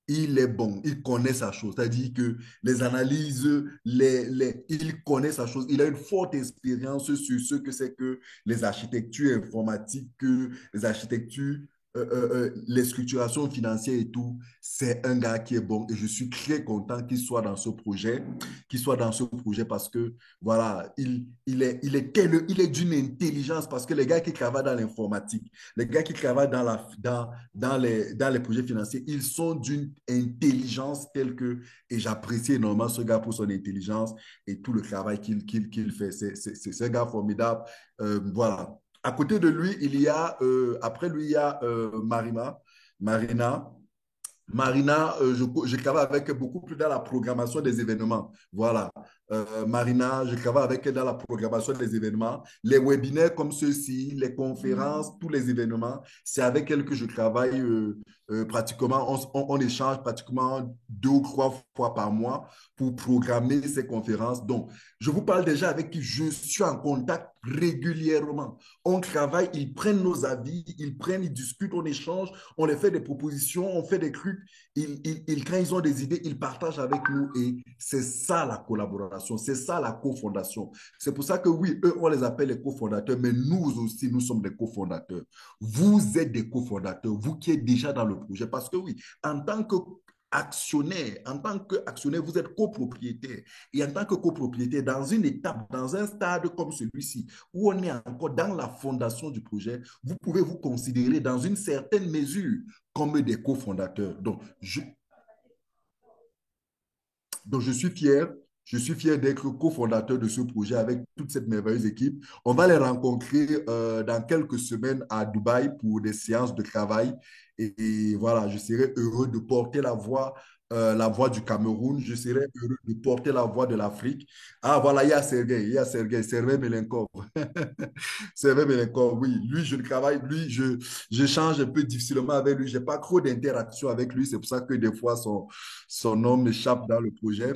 Il est bon, il connaît sa chose. C'est-à-dire que les analyses, il connaît sa chose. Il a une forte expérience sur ce que c'est que les architectures informatiques, les architectures. les structurations financières et tout, c'est un gars qui est bon et je suis très content qu'il soit dans ce projet, parce que voilà, il est d'une intelligence parce que les gars qui travaillent dans l'informatique, les gars qui travaillent dans les projets financiers, ils sont d'une intelligence telle que, et j'apprécie énormément ce gars pour son intelligence et tout le travail qu'il fait. C'est un gars formidable. Voilà. À côté de lui, après lui, il y a Marina. Marina, je travaille avec beaucoup plus dans la programmation des événements. Voilà. Marina, je travaille avec elle dans la programmation des événements. Les webinaires comme ceux-ci, les conférences, tous les événements, c'est avec elle que je travaille pratiquement. On échange pratiquement 2 ou 3 fois par mois pour programmer ces conférences. Donc, je vous parle déjà avec qui je suis en contact régulièrement. On travaille, ils prennent nos avis, ils discutent, on échange, on les fait des propositions, on fait des trucs. Quand ils ont des idées, ils partagent avec nous et c'est ça la collaboration, c'est ça la cofondation. C'est pour ça que oui, eux, on les appelle les cofondateurs, mais nous aussi, nous sommes des cofondateurs. Vous êtes des cofondateurs, vous qui êtes déjà dans le projet. Parce que oui, en tant qu'actionnaire, vous êtes copropriétaire. Et en tant que copropriétaire, dans une étape, dans un stade comme celui-ci, où on est encore dans la fondation du projet, vous pouvez vous considérer dans une certaine mesure comme des cofondateurs. Donc, je suis fier d'être cofondateur de ce projet avec toute cette merveilleuse équipe. On va les rencontrer dans quelques semaines à Dubaï pour des séances de travail. Et voilà, je serai heureux de porter la voix du Cameroun. Je serai heureux de porter la voix de l'Afrique. Ah, voilà, Sergei Melenkov. Sergei Melenkov, oui. Lui, je travaille, je change un peu difficilement avec lui. Je n'ai pas trop d'interaction avec lui. C'est pour ça que des fois, son nom m'échappe dans le projet.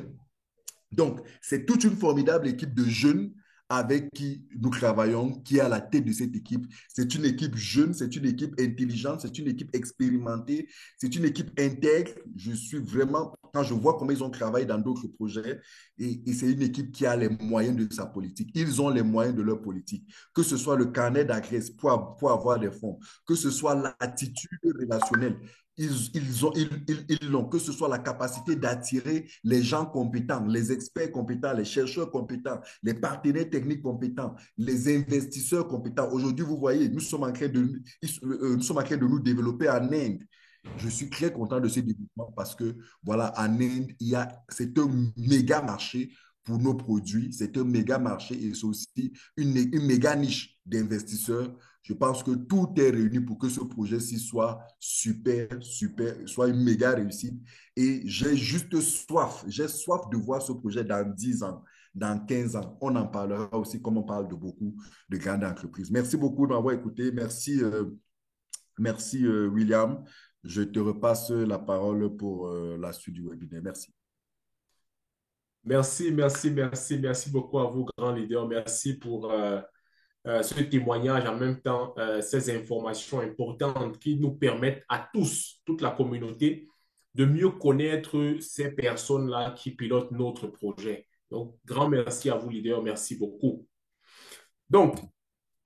Donc, c'est toute une formidable équipe de jeunes avec qui nous travaillons, qui est à la tête de cette équipe. C'est une équipe jeune, c'est une équipe intelligente, c'est une équipe expérimentée, c'est une équipe intègre. Je suis vraiment, quand je vois comment ils ont travaillé dans d'autres projets, et c'est une équipe qui a les moyens de sa politique. Ils ont les moyens de leur politique, que ce soit le carnet d'adresse pour avoir des fonds, que ce soit l'attitude relationnelle. Ils l'ont, que ce soit la capacité d'attirer les gens compétents, les experts compétents, les chercheurs compétents, les partenaires techniques compétents, les investisseurs compétents. Aujourd'hui, vous voyez, nous sommes en train de nous développer en Inde. Je suis très content de ces développements parce que, voilà, en Inde, c'est un méga marché pour nos produits, c'est un méga marché et c'est aussi une méga niche d'investisseurs. Je pense que tout est réuni pour que ce projet-ci soit super, super, soit une méga réussite. Et j'ai soif de voir ce projet dans 10 ans, dans 15 ans. On en parlera aussi comme on parle de beaucoup de grandes entreprises. Merci beaucoup de m'avoir écouté. Merci William. Je te repasse la parole pour la suite du webinaire. Merci. Merci beaucoup à vous, grands leaders. Merci pour ce témoignage, en même temps, ces informations importantes qui nous permettent à tous, toute la communauté, de mieux connaître ces personnes-là qui pilotent notre projet. Donc, grand merci à vous, leaders. Merci beaucoup. Donc,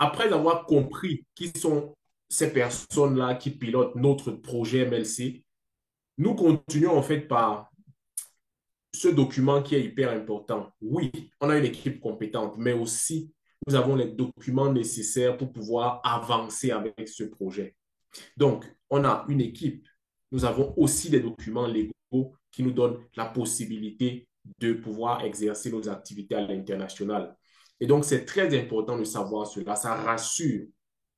après avoir compris qui sont ces personnes-là qui pilotent notre projet MLC, nous continuons en fait par ce document qui est hyper important. Oui, on a une équipe compétente, mais aussi nous avons les documents nécessaires pour pouvoir avancer avec ce projet. Donc, on a une équipe. Nous avons aussi des documents légaux qui nous donnent la possibilité de pouvoir exercer nos activités à l'international. Et donc, c'est très important de savoir cela. Ça rassure,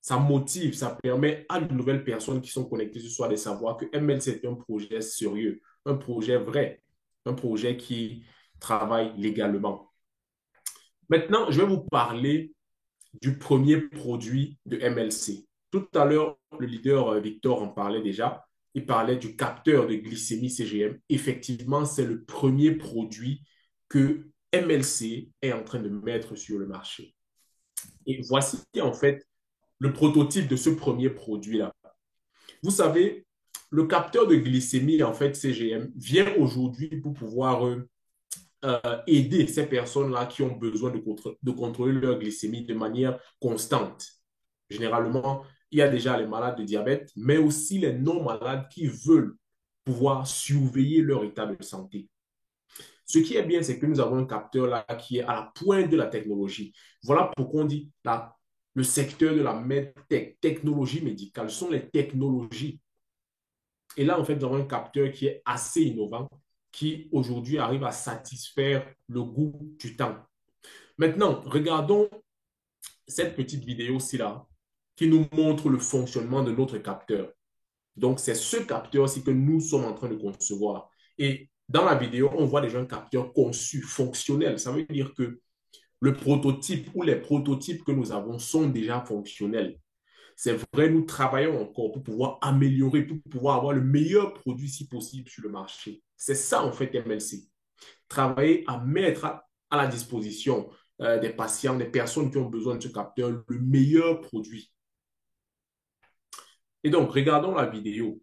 ça motive, ça permet à de nouvelles personnes qui sont connectées ce soir de savoir que MLC est un projet sérieux, un projet vrai, un projet qui travaille légalement. Maintenant, je vais vous parler du premier produit de MLC. Tout à l'heure, le leader Victor en parlait déjà. Il parlait du capteur de glycémie CGM. Effectivement, c'est le premier produit que MLC est en train de mettre sur le marché. Et voici en fait le prototype de ce premier produit-là. Vous savez, le capteur de glycémie en fait CGM vient aujourd'hui pour pouvoir aider ces personnes-là qui ont besoin de contrôler leur glycémie de manière constante. Généralement, il y a déjà les malades de diabète, mais aussi les non-malades qui veulent pouvoir surveiller leur état de santé. Ce qui est bien, c'est que nous avons un capteur là qui est à la pointe de la technologie. Voilà pourquoi on dit là, le secteur de la medtech, technologie médicale, ce sont les technologies. Et là, en fait, nous avons un capteur qui est assez innovant, qui aujourd'hui arrive à satisfaire le goût du temps. Maintenant, regardons cette petite vidéo-ci là, qui nous montre le fonctionnement de notre capteur. Donc, c'est ce capteur-ci que nous sommes en train de concevoir. Et dans la vidéo, on voit déjà un capteur conçu, fonctionnel. Ça veut dire que le prototype ou les prototypes que nous avons sont déjà fonctionnels. C'est vrai, nous travaillons encore pour pouvoir améliorer, pour pouvoir avoir le meilleur produit si possible sur le marché. C'est ça, en fait, MLC. Travailler à mettre à la disposition des patients, des personnes qui ont besoin de ce capteur, le meilleur produit. Et donc, regardons la vidéo.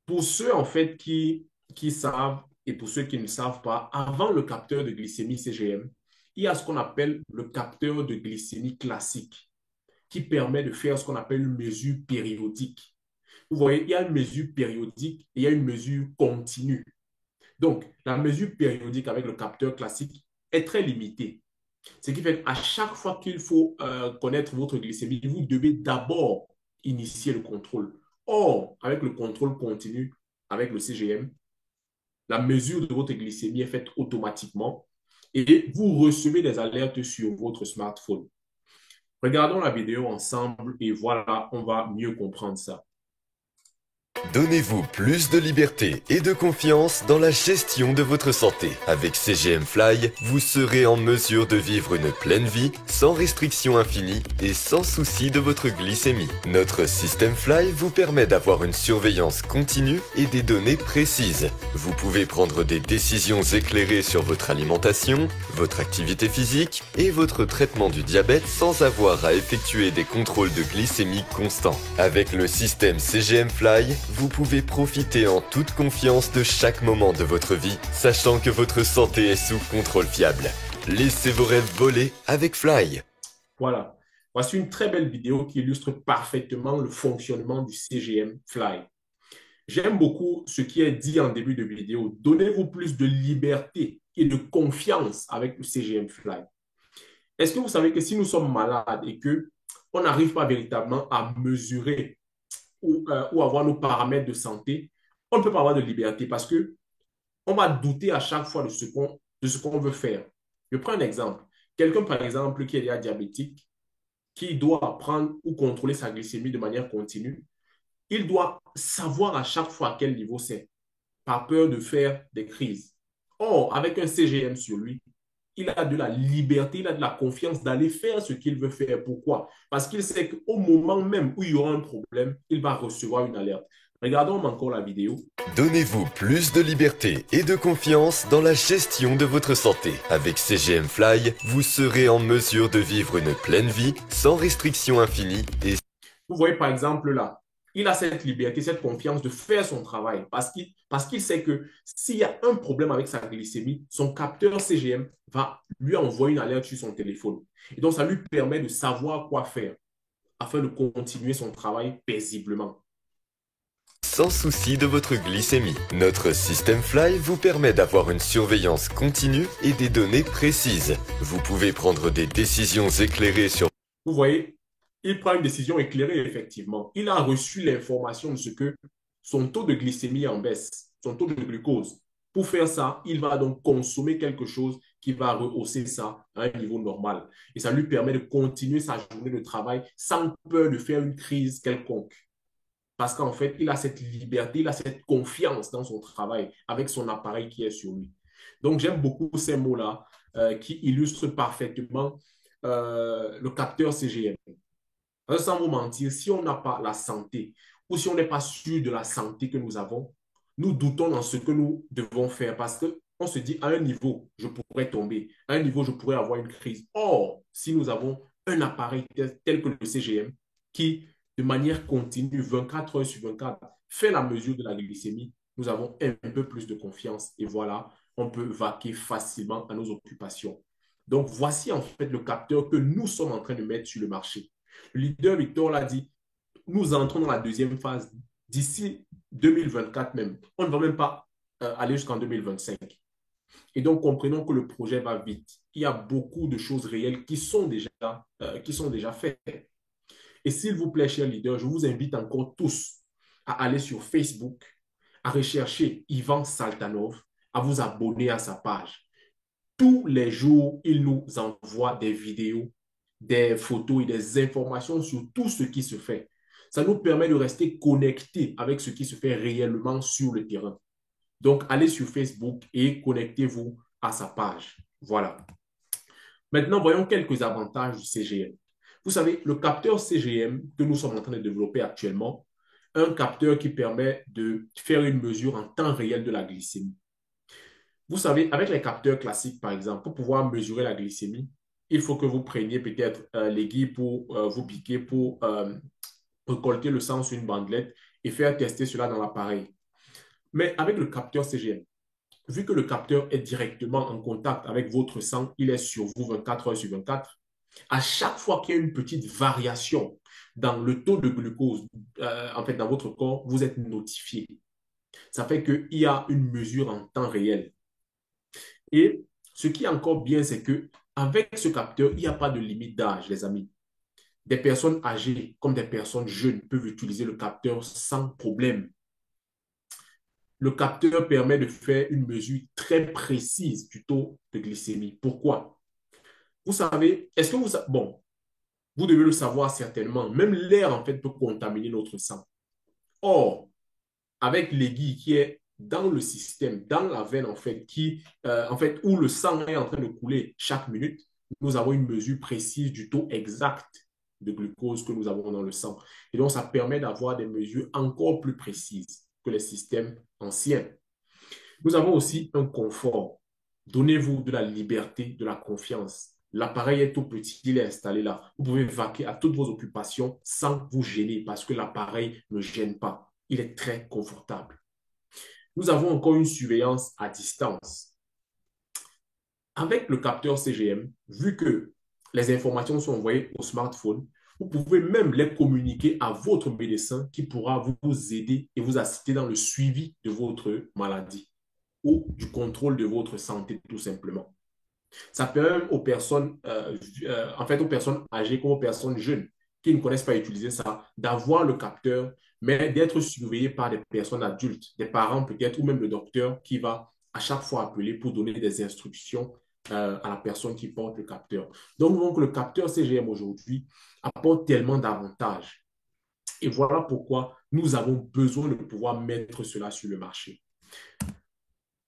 Pour ceux, en fait, qui savent et pour ceux qui ne savent pas, avant le capteur de glycémie CGM, il y a ce qu'on appelle le capteur de glycémie classique qui permet de faire ce qu'on appelle une mesure périodique. Vous voyez, il y a une mesure périodique et il y a une mesure continue. Donc, la mesure périodique avec le capteur classique est très limitée. Ce qui fait qu'à chaque fois qu'il faut connaître votre glycémie, vous devez d'abord initier le contrôle. Or, avec le contrôle continu, avec le CGM, la mesure de votre glycémie est faite automatiquement et vous recevez des alertes sur votre smartphone. Regardons la vidéo ensemble et voilà, on va mieux comprendre ça. Donnez-vous plus de liberté et de confiance dans la gestion de votre santé. Avec CGM Fly, vous serez en mesure de vivre une pleine vie sans restriction infinie et sans souci de votre glycémie. Notre système Fly vous permet d'avoir une surveillance continue et des données précises. Vous pouvez prendre des décisions éclairées sur votre alimentation, votre activité physique et votre traitement du diabète sans avoir à effectuer des contrôles de glycémie constants. Avec le système CGM Fly, vous pouvez profiter en toute confiance de chaque moment de votre vie, sachant que votre santé est sous contrôle fiable. Laissez vos rêves voler avec Fly. Voilà. Voici une très belle vidéo qui illustre parfaitement le fonctionnement du CGM Fly. J'aime beaucoup ce qui est dit en début de vidéo. Donnez-vous plus de liberté et de confiance avec le CGM Fly. Est-ce que vous savez que si nous sommes malades et que on n'arrive pas véritablement à mesurer ou avoir nos paramètres de santé, on ne peut pas avoir de liberté parce que on va douter à chaque fois de ce qu'on veut faire. Je prends un exemple. Quelqu'un, par exemple, qui est déjà diabétique, qui doit prendre ou contrôler sa glycémie de manière continue, il doit savoir à chaque fois à quel niveau c'est, par peur de faire des crises. Or, avec un CGM sur lui, il a de la liberté, il a de la confiance d'aller faire ce qu'il veut faire. Pourquoi? Parce qu'il sait qu'au moment même où il y aura un problème, il va recevoir une alerte. Regardons encore la vidéo. Donnez-vous plus de liberté et de confiance dans la gestion de votre santé. Avec CGM Fly, vous serez en mesure de vivre une pleine vie sans restriction infinie et Vous voyez par exemple là, il a cette liberté, cette confiance de faire son travail parce qu'il sait que s'il y a un problème avec sa glycémie, son capteur CGM va lui envoyer une alerte sur son téléphone. Et donc, ça lui permet de savoir quoi faire afin de continuer son travail paisiblement. sans souci de votre glycémie. Notre système Fly vous permet d'avoir une surveillance continue et des données précises. Vous pouvez prendre des décisions éclairées sur Vous voyez, il prend une décision éclairée, effectivement. Il a reçu l'information de ce que son taux de glycémie est en baisse, son taux de glucose. Pour faire ça, il va donc consommer quelque chose qui va rehausser ça à un niveau normal. Et ça lui permet de continuer sa journée de travail sans peur de faire une crise quelconque. Parce qu'en fait, il a cette liberté, il a cette confiance dans son travail avec son appareil qui est sur lui. Donc, j'aime beaucoup ces mots-là qui illustrent parfaitement le capteur CGM. Sans vous mentir, si on n'a pas la santé ou si on n'est pas sûr de la santé que nous avons, nous doutons dans ce que nous devons faire parce qu'on se dit à un niveau, je pourrais tomber, à un niveau, je pourrais avoir une crise. Or, si nous avons un appareil tel que le CGM qui, de manière continue, 24 heures sur 24, fait la mesure de la glycémie, nous avons un peu plus de confiance et voilà, on peut vaquer facilement à nos occupations. Donc, voici en fait le capteur que nous sommes en train de mettre sur le marché. Le leader Victor l'a dit, nous entrons dans la deuxième phase d'ici 2024 même. On ne va même pas aller jusqu'en 2025. Et donc, comprenons que le projet va vite. Il y a beaucoup de choses réelles qui sont déjà faites. Et s'il vous plaît, chers leaders, je vous invite encore tous à aller sur Facebook, à rechercher Ivan Saltanov, à vous abonner à sa page. Tous les jours, il nous envoie des vidéos, des photos et des informations sur tout ce qui se fait. Ça nous permet de rester connectés avec ce qui se fait réellement sur le terrain. Donc, allez sur Facebook et connectez-vous à sa page. Voilà. Maintenant, voyons quelques avantages du CGM. Vous savez, le capteur CGM que nous sommes en train de développer actuellement, un capteur qui permet de faire une mesure en temps réel de la glycémie. Vous savez, avec les capteurs classiques, par exemple, pour pouvoir mesurer la glycémie, il faut que vous preniez peut-être l'aiguille pour vous piquer, pour récolter le sang sur une bandelette et faire tester cela dans l'appareil. Mais avec le capteur CGM, vu que le capteur est directement en contact avec votre sang, il est sur vous 24 heures sur 24, à chaque fois qu'il y a une petite variation dans le taux de glucose, en fait, dans votre corps, vous êtes notifié. Ça fait qu'il y a une mesure en temps réel. Et ce qui est encore bien, c'est qu'avec ce capteur, il n'y a pas de limite d'âge, les amis. Des personnes âgées comme des personnes jeunes peuvent utiliser le capteur sans problème. Le capteur permet de faire une mesure très précise du taux de glycémie. Pourquoi? Vous savez, est-ce que vous... Bon, vous devez le savoir certainement. Même l'air, en fait, peut contaminer notre sang. Or, avec l'aiguille qui est dans le système, dans la veine, en fait, où le sang est en train de couler chaque minute, nous avons une mesure précise du taux exact de glucose que nous avons dans le sang. Et donc, ça permet d'avoir des mesures encore plus précises que les systèmes anciens. Nous avons aussi un confort. Donnez-vous de la liberté, de la confiance. L'appareil est tout petit, il est installé là. Vous pouvez vaquer à toutes vos occupations sans vous gêner parce que l'appareil ne gêne pas. Il est très confortable. Nous avons encore une surveillance à distance. Avec le capteur CGM, vu que les informations sont envoyées au smartphone, vous pouvez même les communiquer à votre médecin qui pourra vous aider et vous assister dans le suivi de votre maladie ou du contrôle de votre santé, tout simplement. Ça permet aux personnes, aux personnes âgées comme aux personnes jeunes qui ne connaissent pas utiliser ça, d'avoir le capteur, mais d'être surveillé par des personnes adultes, des parents peut-être, ou même le docteur qui va à chaque fois appeler pour donner des instructions à la personne qui porte le capteur. Donc, le capteur CGM aujourd'hui apporte tellement d'avantages. Et voilà pourquoi nous avons besoin de pouvoir mettre cela sur le marché.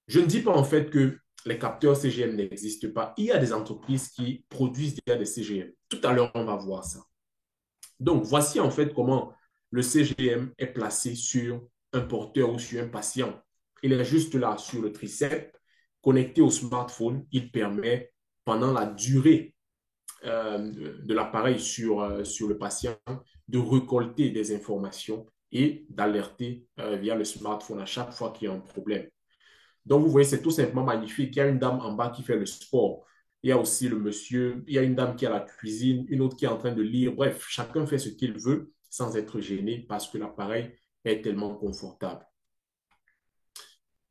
Je ne dis pas en fait que les capteurs CGM n'existent pas. Il y a des entreprises qui produisent déjà des CGM. Tout à l'heure, on va voir ça. Donc, voici en fait comment le CGM est placé sur un porteur ou sur un patient. Il est juste là sur le triceps, connecté au smartphone. Il permet, pendant la durée de l'appareil sur le patient, de récolter des informations et d'alerter via le smartphone à chaque fois qu'il y a un problème. Donc, vous voyez, c'est tout simplement magnifique. Il y a une dame en bas qui fait le sport. Il y a aussi le monsieur, il y a une dame qui est à la cuisine, une autre qui est en train de lire. Bref, chacun fait ce qu'il veut sans être gêné parce que l'appareil est tellement confortable.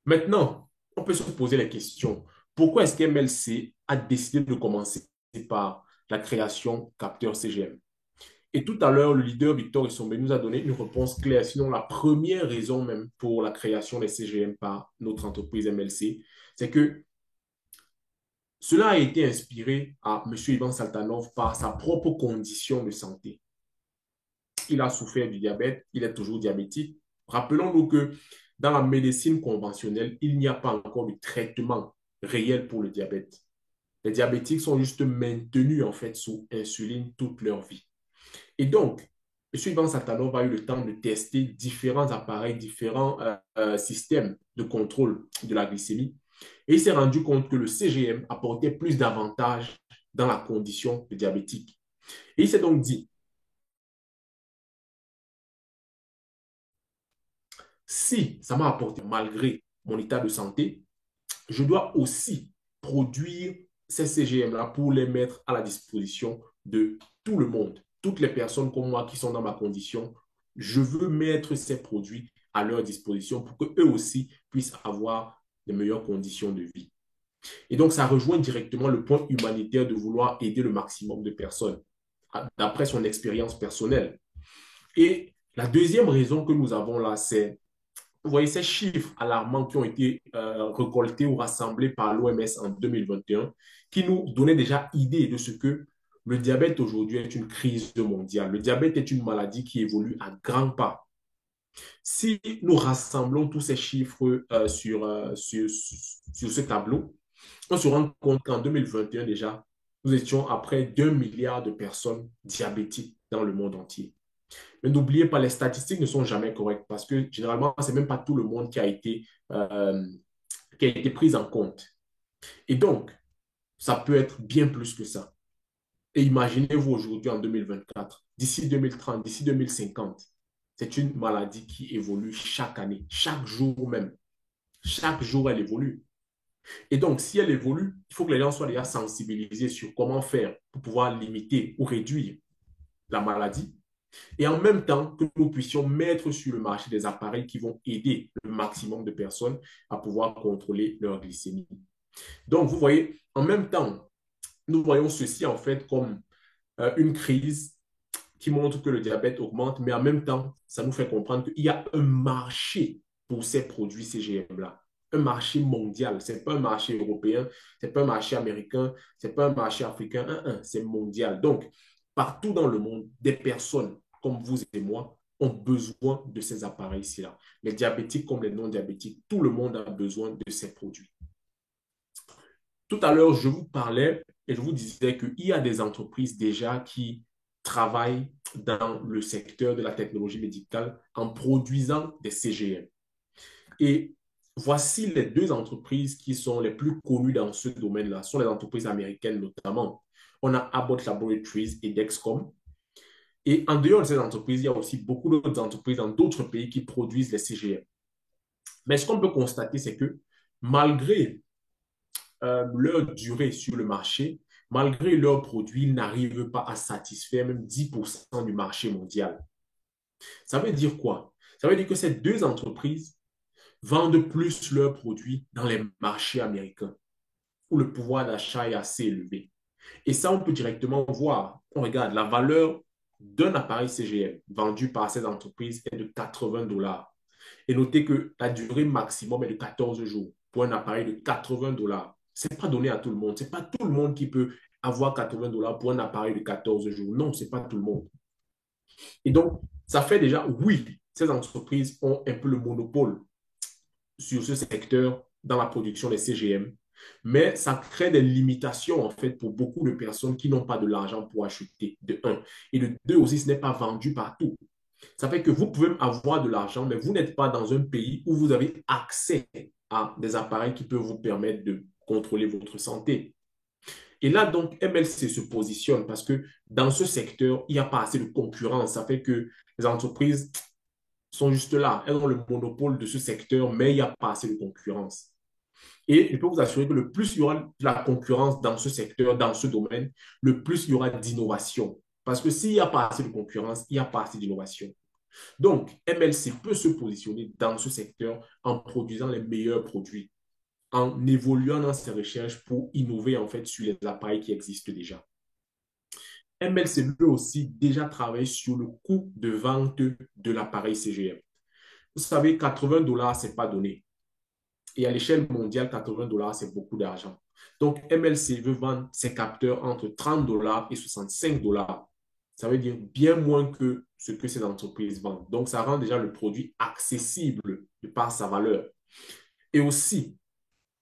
Maintenant, on peut se poser la question. Pourquoi est-ce qu'MLC a décidé de commencer par la création capteur CGM? Et tout à l'heure, le leader Victor Issombe nous a donné une réponse claire. Sinon, la première raison même pour la création des CGM par notre entreprise MLC, c'est que cela a été inspiré à M. Ivan Saltanov par sa propre condition de santé. Il a souffert du diabète, il est toujours diabétique. Rappelons-nous que dans la médecine conventionnelle, il n'y a pas encore de traitement réel pour le diabète. Les diabétiques sont juste maintenus en fait sous insuline toute leur vie. Et donc, M. Ivan Saltanov a eu le temps de tester différents appareils, différents systèmes de contrôle de la glycémie. Et il s'est rendu compte que le CGM apportait plus d'avantages dans la condition de diabétique. Et il s'est donc dit, si ça m'a apporté malgré mon état de santé, je dois aussi produire ces CGM-là pour les mettre à la disposition de tout le monde. Toutes les personnes comme moi qui sont dans ma condition je veux mettre ces produits à leur disposition pour qu'eux aussi puissent avoir de meilleures conditions de vie. Et donc, ça rejoint directement le point humanitaire de vouloir aider le maximum de personnes, d'après son expérience personnelle. Et la deuxième raison que nous avons là, c'est, vous voyez, ces chiffres alarmants qui ont été récoltés ou rassemblés par l'OMS en 2021, qui nous donnaient déjà idée de ce que le diabète aujourd'hui est une crise mondiale. Le diabète est une maladie qui évolue à grands pas. Si nous rassemblons tous ces chiffres sur ce tableau, on se rend compte qu'en 2021 déjà, nous étions à près d'1 milliard de personnes diabétiques dans le monde entier. Mais n'oubliez pas, les statistiques ne sont jamais correctes parce que généralement, ce n'est même pas tout le monde qui a été pris en compte. Et donc, ça peut être bien plus que ça. Et imaginez-vous aujourd'hui en 2024, d'ici 2030, d'ici 2050, c'est une maladie qui évolue chaque année, chaque jour même. Chaque jour, elle évolue. Et donc, si elle évolue, il faut que les gens soient déjà sensibilisés sur comment faire pour pouvoir limiter ou réduire la maladie. Et en même temps, que nous puissions mettre sur le marché des appareils qui vont aider le maximum de personnes à pouvoir contrôler leur glycémie. Donc, vous voyez, en même temps, nous voyons ceci en fait comme une crise qui montre que le diabète augmente, mais en même temps, ça nous fait comprendre qu'il y a un marché pour ces produits CGM-là. Un marché mondial. Ce n'est pas un marché européen, ce n'est pas un marché américain, ce n'est pas un marché africain, c'est mondial. Donc, partout dans le monde, des personnes comme vous et moi ont besoin de ces appareils-ci-là. Les diabétiques comme les non-diabétiques, tout le monde a besoin de ces produits. Tout à l'heure, je vous parlais et je vous disais qu'il y a des entreprises déjà qui travaillent dans le secteur de la technologie médicale en produisant des CGM. Et voici les deux entreprises qui sont les plus connues dans ce domaine-là. Ce sont les entreprises américaines notamment. On a Abbott Laboratories et Dexcom. Et en dehors de ces entreprises, il y a aussi beaucoup d'autres entreprises dans d'autres pays qui produisent les CGM. Mais ce qu'on peut constater, c'est que malgré leur durée sur le marché, malgré leurs produits, ils n'arrivent pas à satisfaire même 10% du marché mondial. Ça veut dire quoi? Ça veut dire que ces deux entreprises vendent plus leurs produits dans les marchés américains, où le pouvoir d'achat est assez élevé. Et ça, on peut directement voir. On regarde la valeur d'un appareil CGM vendu par ces entreprises est de 80 dollars. Et notez que la durée maximum est de 14 jours pour un appareil de 80 dollars. Ce n'est pas donné à tout le monde. Ce n'est pas tout le monde qui peut avoir 80 dollars pour un appareil de 14 jours. Non, ce n'est pas tout le monde. Et donc, ça fait déjà, oui, ces entreprises ont un peu le monopole sur ce secteur dans la production des CGM, mais ça crée des limitations en fait pour beaucoup de personnes qui n'ont pas de l'argent pour acheter, de un. Et de deux aussi, ce n'est pas vendu partout. Ça fait que vous pouvez avoir de l'argent, mais vous n'êtes pas dans un pays où vous avez accès à des appareils qui peuvent vous permettre de contrôler votre santé. Et là, donc, MLC se positionne parce que dans ce secteur, il n'y a pas assez de concurrence. Ça fait que les entreprises sont juste là. Elles ont le monopole de ce secteur, mais il n'y a pas assez de concurrence. Et je peux vous assurer que le plus il y aura de la concurrence dans ce secteur, dans ce domaine, le plus il y aura d'innovation. Parce que s'il n'y a pas assez de concurrence, il n'y a pas assez d'innovation. Donc, MLC peut se positionner dans ce secteur en produisant les meilleurs produits, en évoluant dans ses recherches pour innover en fait sur les appareils qui existent déjà. MLC peut aussi déjà travailler sur le coût de vente de l'appareil CGM. Vous savez, 80 dollars, ce n'est pas donné. Et à l'échelle mondiale, 80 dollars, c'est beaucoup d'argent. Donc, MLC veut vendre ses capteurs entre 30 dollars et 65 dollars. Ça veut dire bien moins que ce que ces entreprises vendent. Donc, ça rend déjà le produit accessible de par sa valeur. Et aussi,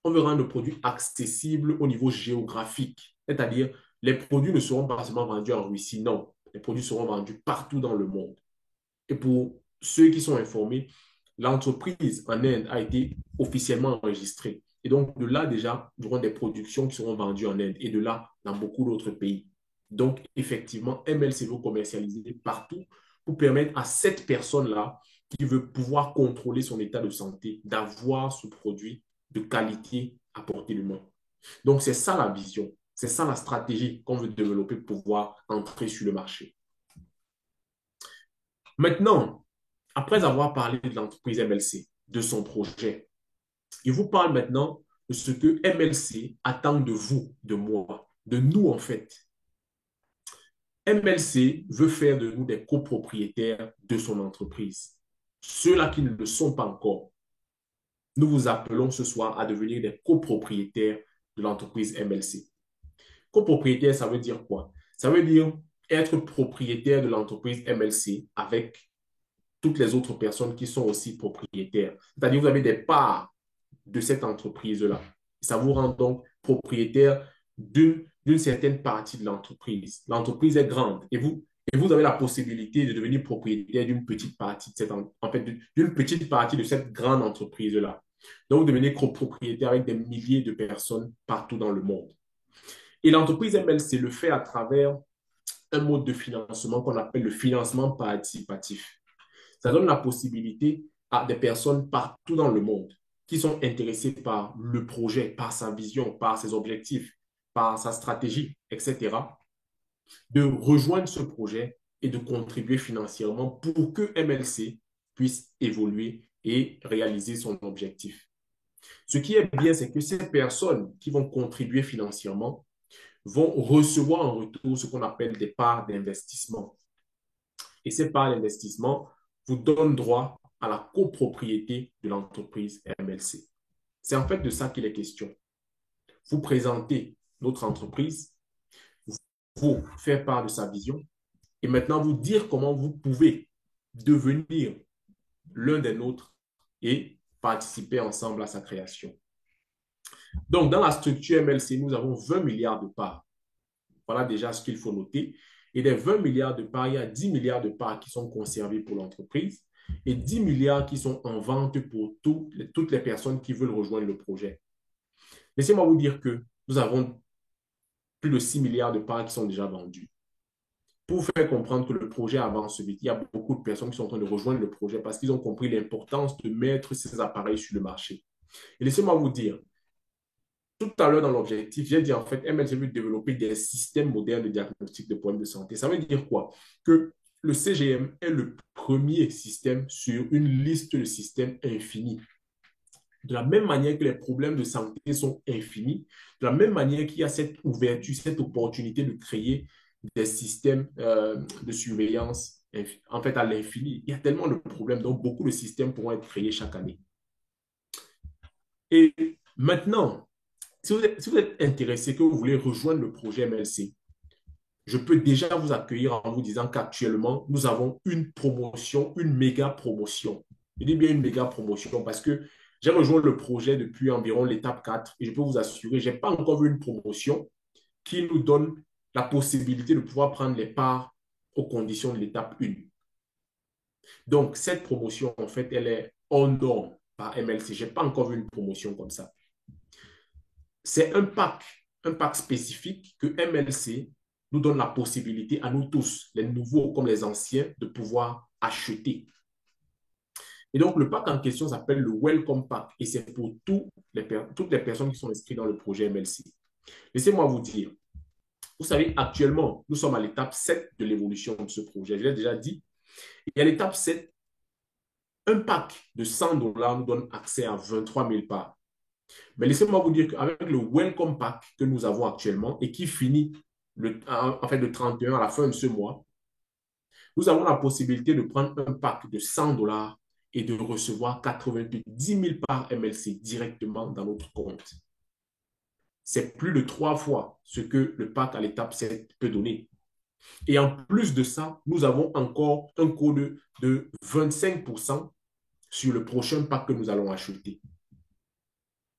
on veut rendre le produit accessible au niveau géographique. C'est-à-dire, les produits ne seront pas seulement vendus en Russie, non. Les produits seront vendus partout dans le monde. Et pour ceux qui sont informés, l'entreprise en Inde a été officiellement enregistrée. Et donc, de là, déjà, nous aurons des productions qui seront vendues en Inde et de là, dans beaucoup d'autres pays. Donc, effectivement, MLC veut commercialiser partout pour permettre à cette personne-là qui veut pouvoir contrôler son état de santé, d'avoir ce produit de qualité à portée de main. Donc, c'est ça la vision. C'est ça la stratégie qu'on veut développer pour pouvoir entrer sur le marché. Maintenant, après avoir parlé de l'entreprise MLC, de son projet, il vous parle maintenant de ce que MLC attend de vous, de moi, de nous en fait. MLC veut faire de nous des copropriétaires de son entreprise. Ceux-là qui ne le sont pas encore, nous vous appelons ce soir à devenir des copropriétaires de l'entreprise MLC. Copropriétaire, ça veut dire quoi? Ça veut dire être propriétaire de l'entreprise MLC avec toutes les autres personnes qui sont aussi propriétaires. C'est-à-dire que vous avez des parts de cette entreprise-là. Ça vous rend donc propriétaire d'une certaine partie de l'entreprise. L'entreprise est grande et vous avez la possibilité de devenir propriétaire d'une petite partie de d'une petite partie de cette grande entreprise-là. Donc, vous devenez copropriétaire avec des milliers de personnes partout dans le monde. Et l'entreprise MLC le fait à travers un mode de financement qu'on appelle le financement participatif. Ça donne la possibilité à des personnes partout dans le monde qui sont intéressées par le projet, par sa vision, par ses objectifs, par sa stratégie, etc., de rejoindre ce projet et de contribuer financièrement pour que MLC puisse évoluer et réaliser son objectif. Ce qui est bien, c'est que ces personnes qui vont contribuer financièrement vont recevoir en retour ce qu'on appelle des parts d'investissement. Et ces parts d'investissement vous donnent droit à la copropriété de l'entreprise MLC. C'est en fait de ça qu'il est question. Vous présentez notre entreprise, vous faire part de sa vision et maintenant vous dire comment vous pouvez devenir l'un des nôtres et participer ensemble à sa création. Donc, dans la structure MLC, nous avons 20 milliards de parts. Voilà déjà ce qu'il faut noter. Et des 20 milliards de parts, il y a 10 milliards de parts qui sont conservées pour l'entreprise et 10 milliards qui sont en vente pour toutes les personnes qui veulent rejoindre le projet. Laissez-moi vous dire que nous avons plus de 6 milliards de parts qui sont déjà vendues. Pour vous faire comprendre que le projet avance vite, il y a beaucoup de personnes qui sont en train de rejoindre le projet parce qu'ils ont compris l'importance de mettre ces appareils sur le marché. Et laissez-moi vous dire, tout à l'heure dans l'objectif, j'ai dit en fait, MLC veut développer des systèmes modernes de diagnostic de problèmes de santé. Ça veut dire quoi? Que le CGM est le premier système sur une liste de systèmes infinis. De la même manière que les problèmes de santé sont infinis, de la même manière qu'il y a cette ouverture, cette opportunité de créer des systèmes de surveillance en fait à l'infini. Il y a tellement de problèmes, donc beaucoup de systèmes pourront être créés chaque année. Et maintenant, si vous êtes intéressé, que vous voulez rejoindre le projet MLC, je peux déjà vous accueillir en vous disant qu'actuellement, nous avons une promotion, une méga promotion. Je dis bien une méga promotion parce que j'ai rejoint le projet depuis environ l'étape 4 et je peux vous assurer, je n'ai pas encore vu une promotion qui nous donne la possibilité de pouvoir prendre les parts aux conditions de l'étape 1. Donc, cette promotion, en fait, elle est hors norme par MLC. Je n'ai pas encore vu une promotion comme ça. C'est un pack spécifique que MLC nous donne la possibilité à nous tous, les nouveaux comme les anciens, de pouvoir acheter. Et donc, le pack en question s'appelle le Welcome Pack et c'est pour toutes les personnes qui sont inscrites dans le projet MLC. Laissez-moi vous dire, vous savez, actuellement, nous sommes à l'étape 7 de l'évolution de ce projet. Je l'ai déjà dit. Et à l'étape 7, un pack de 100 $ nous donne accès à 23 000 parts. Mais laissez-moi vous dire qu'avec le Welcome Pack que nous avons actuellement et qui finit le 31 à la fin de ce mois, nous avons la possibilité de prendre un pack de 100 $ et de recevoir 90 000 parts MLC directement dans notre compte. C'est plus de 3 fois ce que le pack à l'étape 7 peut donner. Et en plus de ça, nous avons encore un code de 25% sur le prochain pack que nous allons acheter.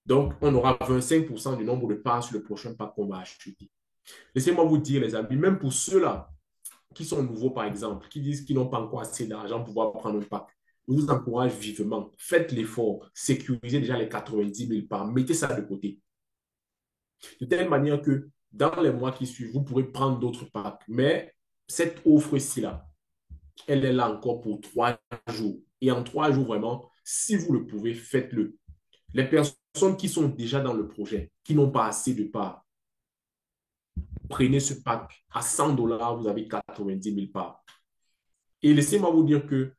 Donc, on aura 25% du nombre de parts sur le prochain pack qu'on va acheter. Laissez-moi vous dire, les amis, même pour ceux-là qui sont nouveaux, par exemple, qui disent qu'ils n'ont pas encore assez d'argent pour pouvoir prendre un pack, je vous encourage vivement. Faites l'effort. Sécurisez déjà les 90 000 parts. Mettez ça de côté. De telle manière que dans les mois qui suivent, vous pourrez prendre d'autres packs. Mais cette offre-ci-là, elle est là encore pour 3 jours. Et en 3 jours, vraiment, si vous le pouvez, faites-le. Les personnes qui sont déjà dans le projet, qui n'ont pas assez de parts, prenez ce pack à 100 $, vous avez 90 000 parts. Et laissez-moi vous dire que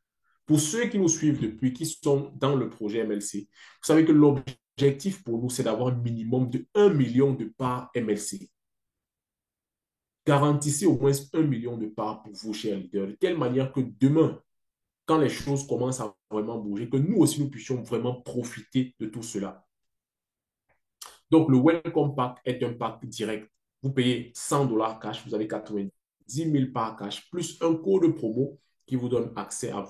pour ceux qui nous suivent depuis, qui sont dans le projet MLC, vous savez que l'objectif pour nous, c'est d'avoir un minimum de 1 million de parts MLC. Garantissez au moins 1 million de parts pour vous, chers leaders, de telle manière que demain, quand les choses commencent à vraiment bouger, que nous aussi, nous puissions vraiment profiter de tout cela. Donc, le Welcome Pack est un pack direct. Vous payez 100 dollars cash, vous avez 90 000 parts cash, plus un code promo qui vous donne accès à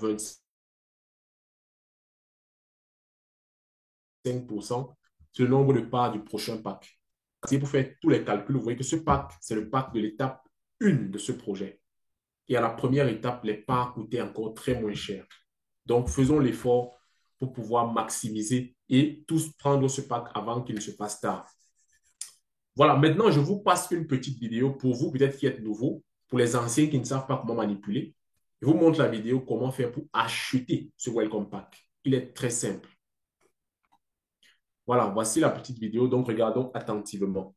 25% sur le nombre de parts du prochain pack. Si vous faites tous les calculs, vous voyez que ce pack, c'est le pack de l'étape 1 de ce projet. Et à la première étape, les parts coûtaient encore très moins cher. Donc, faisons l'effort pour pouvoir maximiser et tous prendre ce pack avant qu'il ne se passe tard. Voilà, maintenant, je vous passe une petite vidéo pour vous, peut-être qui êtes nouveau, pour les anciens qui ne savent pas comment manipuler. Je vous montre la vidéo comment faire pour acheter ce Welcome Pack. Il est très simple. Voilà, voici la petite vidéo, donc regardons attentivement.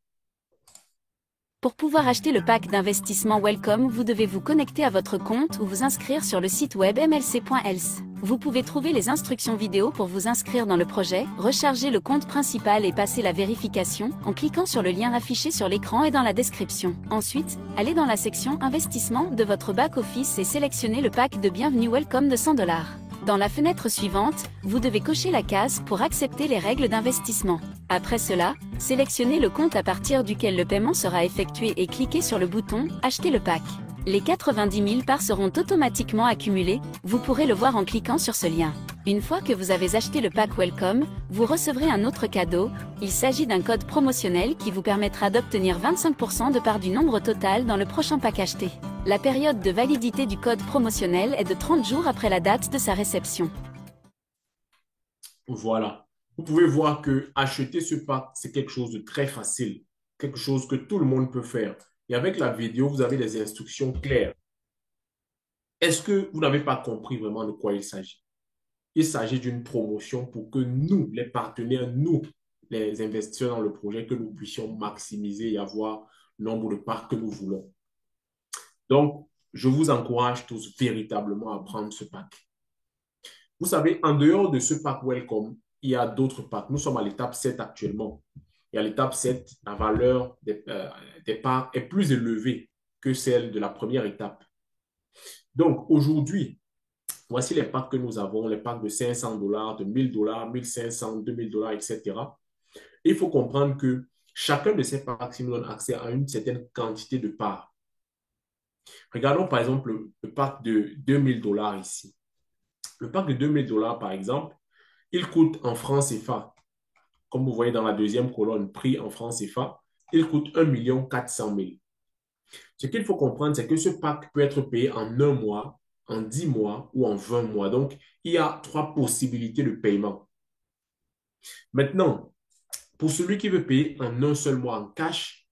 Pour pouvoir acheter le pack d'investissement Welcome, vous devez vous connecter à votre compte ou vous inscrire sur le site web mlc.else. Vous pouvez trouver les instructions vidéo pour vous inscrire dans le projet, recharger le compte principal et passer la vérification en cliquant sur le lien affiché sur l'écran et dans la description. Ensuite, allez dans la section Investissement de votre back-office et sélectionnez le pack de bienvenue Welcome de 100 $. Dans la fenêtre suivante, vous devez cocher la case pour accepter les règles d'investissement. Après cela, sélectionnez le compte à partir duquel le paiement sera effectué et cliquez sur le bouton « Acheter le pack ». Les 90 000 parts seront automatiquement accumulées, vous pourrez le voir en cliquant sur ce lien. Une fois que vous avez acheté le pack Welcome, vous recevrez un autre cadeau. Il s'agit d'un code promotionnel qui vous permettra d'obtenir 25% de part du nombre total dans le prochain pack acheté. La période de validité du code promotionnel est de 30 jours après la date de sa réception. Voilà. Vous pouvez voir que acheter ce pack, c'est quelque chose de très facile, quelque chose que tout le monde peut faire. Et avec la vidéo, vous avez des instructions claires. Est-ce que vous n'avez pas compris vraiment de quoi il s'agit? Il s'agit d'une promotion pour que nous, les partenaires, nous, les investisseurs dans le projet, que nous puissions maximiser et avoir le nombre de parts que nous voulons. Donc, je vous encourage tous véritablement à prendre ce pack. Vous savez, en dehors de ce pack Welcome, il y a d'autres packs. Nous sommes à l'étape 7 actuellement. Et à l'étape 7, la valeur des parts est plus élevée que celle de la première étape. Donc, aujourd'hui, voici les packs que nous avons, les packs de 500 $, de 1000 $, 1500, 2000 $, etc. Il faut comprendre que chacun de ces packs nous donne accès à une certaine quantité de parts. Regardons par exemple le pack de 2000 $ ici. Le pack de 2000 $, par exemple, il coûte en francs CFA, comme vous voyez dans la deuxième colonne, prix en francs CFA, il coûte 1 400 000. Ce qu'il faut comprendre, c'est que ce pack peut être payé en 1 mois, en 10 mois ou en 20 mois. Donc, il y a 3 possibilités de paiement. Maintenant, pour celui qui veut payer en un seul mois en cash,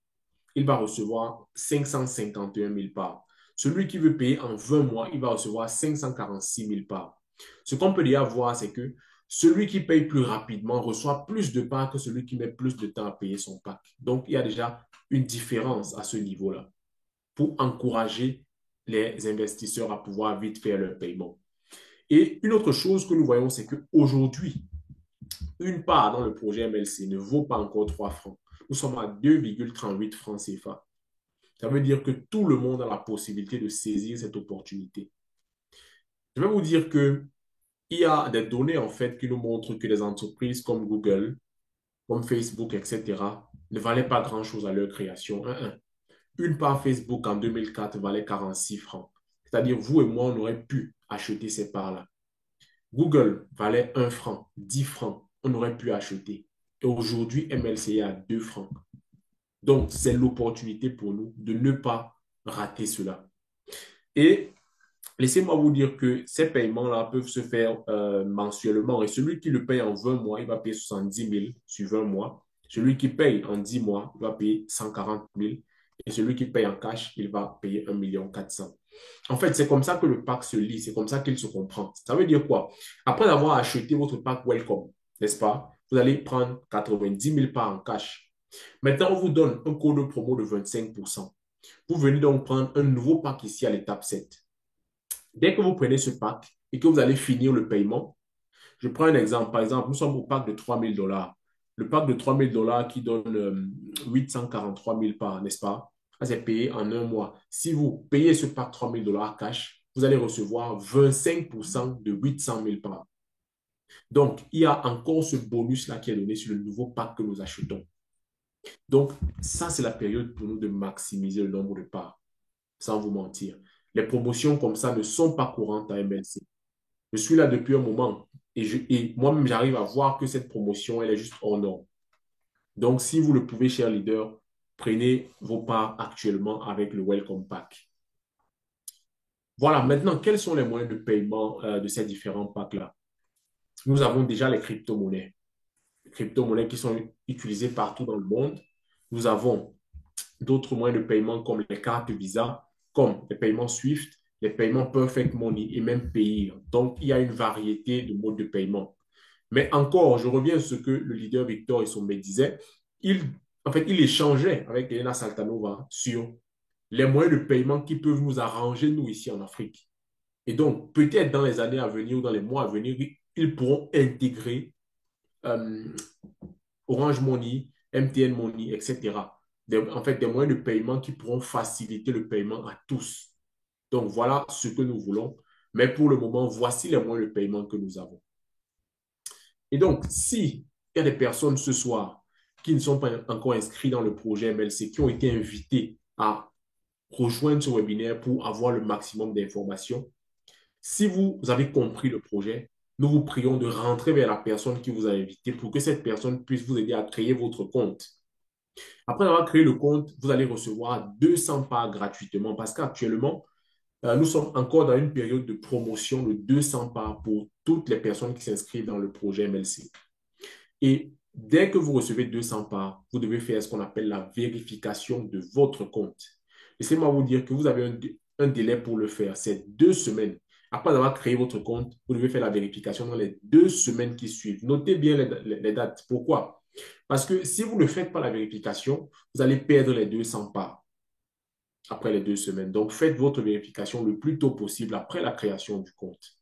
il va recevoir 551 000 parts. Celui qui veut payer en 20 mois, il va recevoir 546 000 parts. Ce qu'on peut déjà voir, c'est que celui qui paye plus rapidement reçoit plus de parts que celui qui met plus de temps à payer son pack. Donc, il y a déjà une différence à ce niveau-là pour encourager les investisseurs à pouvoir vite faire leur paiement. Et une autre chose que nous voyons, c'est qu'aujourd'hui, une part dans le projet MLC ne vaut pas encore 3 francs. Nous sommes à 2,38 francs CFA. Ça veut dire que tout le monde a la possibilité de saisir cette opportunité. Je vais vous dire qu'il y a des données en fait qui nous montrent que les entreprises comme Google, comme Facebook, etc. ne valaient pas grand-chose à leur création. Une part Facebook en 2004 valait 46 francs. C'est-à-dire, vous et moi, on aurait pu acheter ces parts-là. Google valait 1 franc, 10 francs. On aurait pu acheter. Et aujourd'hui, MLC est à 2 francs. Donc, c'est l'opportunité pour nous de ne pas rater cela. Et laissez-moi vous dire que ces paiements-là peuvent se faire mensuellement. Et celui qui le paye en 20 mois, il va payer 70 000 sur 20 mois. Celui qui paye en 10 mois, il va payer 140 000. Et celui qui paye en cash, il va payer 1 400 000. En fait, c'est comme ça que le pack se lit. C'est comme ça qu'il se comprend. Ça veut dire quoi? Après avoir acheté votre pack Welcome, n'est-ce pas? Vous allez prendre 90 000 parts en cash. Maintenant, on vous donne un code promo de 25%. Vous venez donc prendre un nouveau pack ici à l'étape 7. Dès que vous prenez ce pack et que vous allez finir le paiement, je prends un exemple. Par exemple, nous sommes au pack de 3 000 $. Le pack de 3 000 $ qui donne 843 000 par, n'est-ce pas? Ça, c'est payé en un mois. Si vous payez ce pack 3 000 $ cash, vous allez recevoir 25% de 800 000 par. Donc, il y a encore ce bonus-là qui est donné sur le nouveau pack que nous achetons. Donc, ça, c'est la période pour nous de maximiser le nombre de parts, sans vous mentir. Les promotions comme ça ne sont pas courantes à MLC. Je suis là depuis un moment et moi-même, j'arrive à voir que cette promotion, elle est juste hors norme. Donc, si vous le pouvez, cher leader, prenez vos parts actuellement avec le Welcome Pack. Voilà, maintenant, quels sont les moyens de paiement de ces différents packs-là? Nous avons déjà les crypto-monnaies. Les crypto-monnaies qui sont utilisées partout dans le monde. Nous avons d'autres moyens de paiement comme les cartes Visa, comme les paiements SWIFT, les paiements Perfect Money et même Payeer. Donc, il y a une variété de modes de paiement. Mais encore, je reviens à ce que le leader Victor Issombé disait. Il échangeait avec Elena Saltanova sur les moyens de paiement qui peuvent nous arranger, nous, ici en Afrique. Et donc, peut-être dans les années à venir ou dans les mois à venir, ils pourront intégrer euh, Orange Money, MTN Money, etc. Des moyens de paiement qui pourront faciliter le paiement à tous. Donc, voilà ce que nous voulons. Mais pour le moment, voici les moyens de paiement que nous avons. Et donc, s'il y a des personnes ce soir qui ne sont pas encore inscrits dans le projet MLC, qui ont été invités à rejoindre ce webinaire pour avoir le maximum d'informations, si vous avez compris le projet, nous vous prions de rentrer vers la personne qui vous a invité pour que cette personne puisse vous aider à créer votre compte. Après avoir créé le compte, vous allez recevoir 200 parts gratuitement parce qu'actuellement, nous sommes encore dans une période de promotion de 200 parts pour toutes les personnes qui s'inscrivent dans le projet MLC. Et dès que vous recevez 200 parts, vous devez faire ce qu'on appelle la vérification de votre compte. Laissez-moi vous dire que vous avez un délai pour le faire. C'est 2 semaines. Après avoir créé votre compte, vous devez faire la vérification dans les 2 semaines qui suivent. Notez bien les dates. Pourquoi? Parce que si vous ne faites pas la vérification, vous allez perdre les 200 parts après les 2 semaines. Donc, faites votre vérification le plus tôt possible après la création du compte.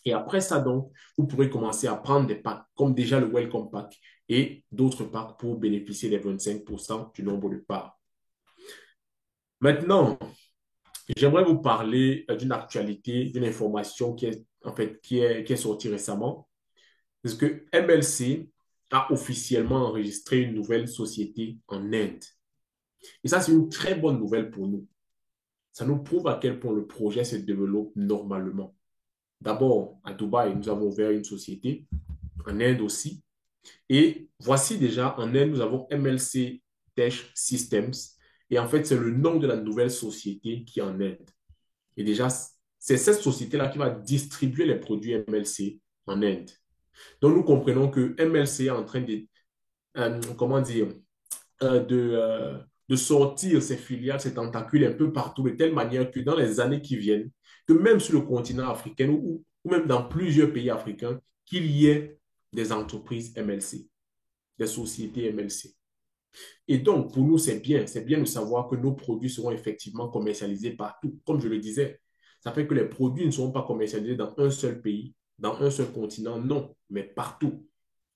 Et après ça, donc, vous pourrez commencer à prendre des packs, comme déjà le Welcome Pack et d'autres packs pour bénéficier des 25% du nombre de parts. Maintenant, j'aimerais vous parler d'une actualité, d'une information qui est sortie récemment. Parce que MLC a officiellement enregistré une nouvelle société en Inde. Et ça, c'est une très bonne nouvelle pour nous. Ça nous prouve à quel point le projet se développe normalement. D'abord, à Dubaï, nous avons ouvert une société, en Inde aussi. Et voici déjà, en Inde, nous avons MLC Tech Systems. Et en fait, c'est le nom de la nouvelle société qui est en Inde. Et déjà, c'est cette société-là qui va distribuer les produits MLC en Inde. Donc, nous comprenons que MLC est en train de, comment dire, de sortir ses filiales, ses tentacules un peu partout, de telle manière que dans les années qui viennent, que même sur le continent africain ou même dans plusieurs pays africains, qu'il y ait des entreprises MLC, des sociétés MLC. Et donc, pour nous, c'est bien de savoir que nos produits seront effectivement commercialisés partout. Comme je le disais, ça fait que les produits ne seront pas commercialisés dans un seul pays, dans un seul continent, non, mais partout.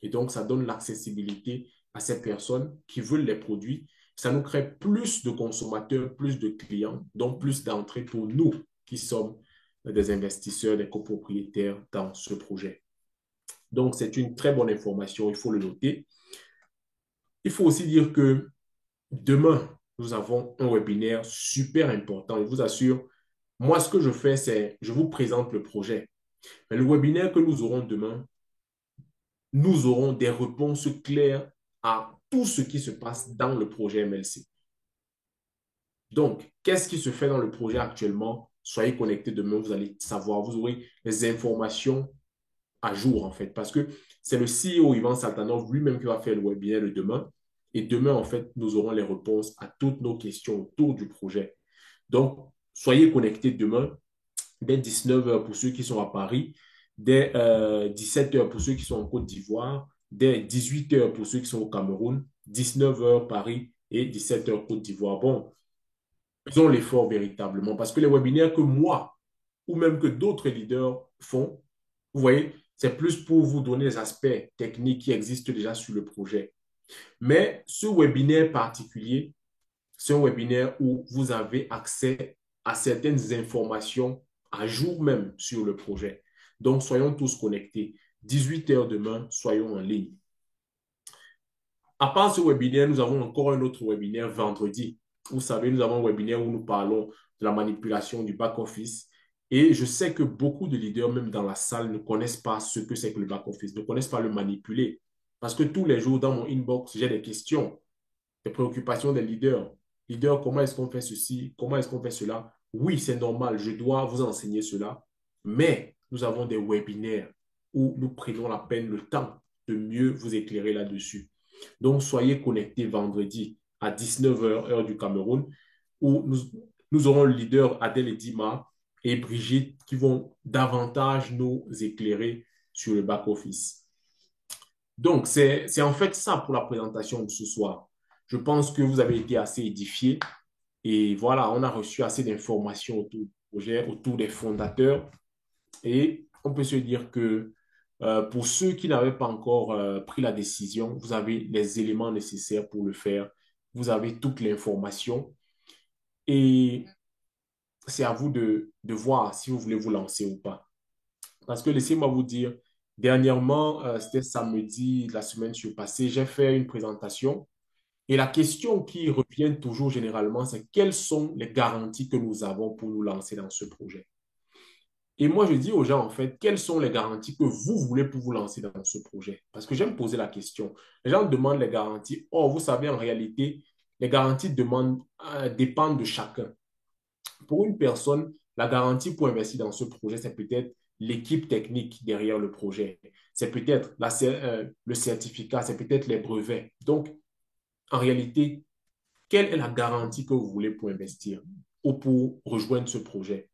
Et donc, ça donne l'accessibilité à ces personnes qui veulent les produits. Ça nous crée plus de consommateurs, plus de clients, donc plus d'entrées pour nous qui sommes des investisseurs, des copropriétaires dans ce projet. Donc, c'est une très bonne information, il faut le noter. Il faut aussi dire que demain, nous avons un webinaire super important. Je vous assure, moi, ce que je fais, c'est je vous présente le projet. Mais le webinaire que nous aurons demain, nous aurons des réponses claires à tout ce qui se passe dans le projet MLC. Donc, qu'est-ce qui se fait dans le projet actuellement? Soyez connectés demain, vous allez savoir, vous aurez les informations à jour, en fait, parce que c'est le CEO Ivan Saltanov lui-même qui va faire le webinaire de demain. Et demain, en fait, nous aurons les réponses à toutes nos questions autour du projet. Donc, soyez connectés demain dès 19 h pour ceux qui sont à Paris, dès 17 h pour ceux qui sont en Côte d'Ivoire, dès 18 h pour ceux qui sont au Cameroun, 19 h Paris et 17 h Côte d'Ivoire. Bon, faisons l'effort véritablement parce que les webinaires que moi ou même que d'autres leaders font. Vous voyez, c'est plus pour vous donner les aspects techniques qui existent déjà sur le projet. Mais ce webinaire particulier, c'est un webinaire où vous avez accès à certaines informations à jour même sur le projet. Donc, soyons tous connectés. 18 heures demain, soyons en ligne. À part ce webinaire, nous avons encore un autre webinaire vendredi. Vous savez, nous avons un webinaire où nous parlons de la manipulation du back-office. Et je sais que beaucoup de leaders, même dans la salle, ne connaissent pas ce que c'est que le back-office, ne connaissent pas le manipuler. Parce que tous les jours, dans mon inbox, j'ai des questions, des préoccupations des leaders. Leaders, comment est-ce qu'on fait ceci? Comment est-ce qu'on fait cela? Oui, c'est normal, je dois vous enseigner cela. Mais nous avons des webinaires où nous prenons la peine, le temps de mieux vous éclairer là-dessus. Donc, soyez connectés vendredi à 19 heures, heure du Cameroun, où nous aurons le leader Adèle et Dima et Brigitte qui vont davantage nous éclairer sur le back-office. Donc, c'est en fait ça pour la présentation de ce soir. Je pense que vous avez été assez édifiés et voilà, on a reçu assez d'informations autour du projet, autour des fondateurs et on peut se dire que pour ceux qui n'avaient pas encore pris la décision, vous avez les éléments nécessaires pour le faire. Vous avez toute l'information et c'est à vous de voir si vous voulez vous lancer ou pas. Parce que laissez-moi vous dire, dernièrement, c'était samedi, la semaine passée, j'ai fait une présentation et la question qui revient toujours généralement, c'est quelles sont les garanties que nous avons pour nous lancer dans ce projet? Et moi, je dis aux gens, en fait, quelles sont les garanties que vous voulez pour vous lancer dans ce projet? Parce que j'aime poser la question. Les gens demandent les garanties. Or, vous savez, en réalité, les garanties dépendent de chacun. Pour une personne, la garantie pour investir dans ce projet, c'est peut-être l'équipe technique derrière le projet. C'est peut-être le certificat, c'est peut-être les brevets. Donc, en réalité, quelle est la garantie que vous voulez pour investir ou pour rejoindre ce projet?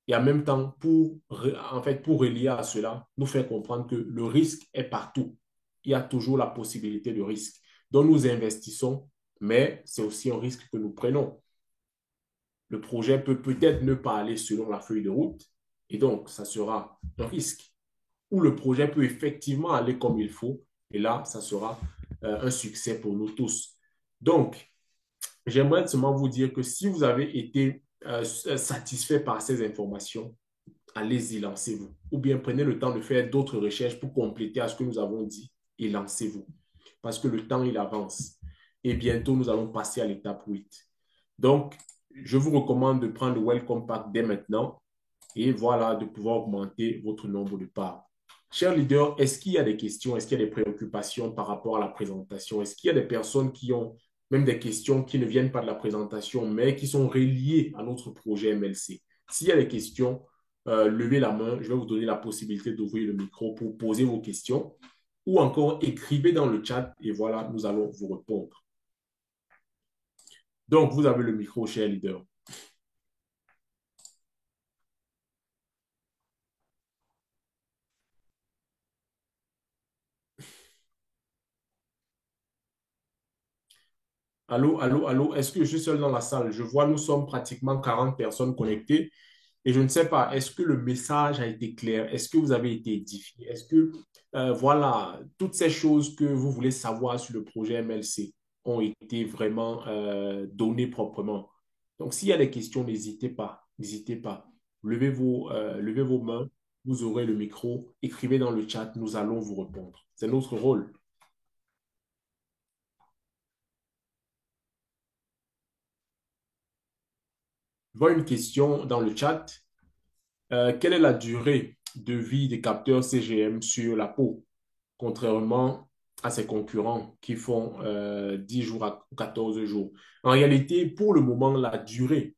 Et en même temps, pour relier à cela, nous faire comprendre que le risque est partout. Il y a toujours la possibilité de risque. Donc, nous investissons, mais c'est aussi un risque que nous prenons. Le projet peut peut-être ne pas aller selon la feuille de route, et donc, ça sera un risque. Ou le projet peut effectivement aller comme il faut, et là, ça sera un succès pour nous tous. Donc, j'aimerais seulement vous dire que si vous avez été satisfait par ces informations, allez-y, lancez-vous. Ou bien prenez le temps de faire d'autres recherches pour compléter à ce que nous avons dit et lancez-vous. Parce que le temps, il avance. Et bientôt, nous allons passer à l'étape 8. Donc, je vous recommande de prendre le Welcome Pack dès maintenant et voilà, de pouvoir augmenter votre nombre de parts. Chers leaders, est-ce qu'il y a des questions, est-ce qu'il y a des préoccupations par rapport à la présentation? Est-ce qu'il y a des personnes qui ont même des questions qui ne viennent pas de la présentation, mais qui sont reliées à notre projet MLC? S'il y a des questions, levez la main, je vais vous donner la possibilité d'ouvrir le micro pour poser vos questions ou encore écrivez dans le chat et voilà, nous allons vous répondre. Donc, vous avez le micro, cher leader. Allô, allô, allô, est-ce que je suis seul dans la salle? Je vois, nous sommes pratiquement 40 personnes connectées et je ne sais pas, est-ce que le message a été clair? Est-ce que vous avez été édifié? Est-ce que, voilà, toutes ces choses que vous voulez savoir sur le projet MLC ont été vraiment données proprement? Donc, s'il y a des questions, n'hésitez pas, n'hésitez pas. Levez vos mains, vous aurez le micro, écrivez dans le chat, nous allons vous répondre. C'est notre rôle. Je vois une question dans le chat. Quelle est la durée de vie des capteurs CGM sur la peau, contrairement à ses concurrents qui font 10 jours à 14 jours? En réalité, pour le moment, la durée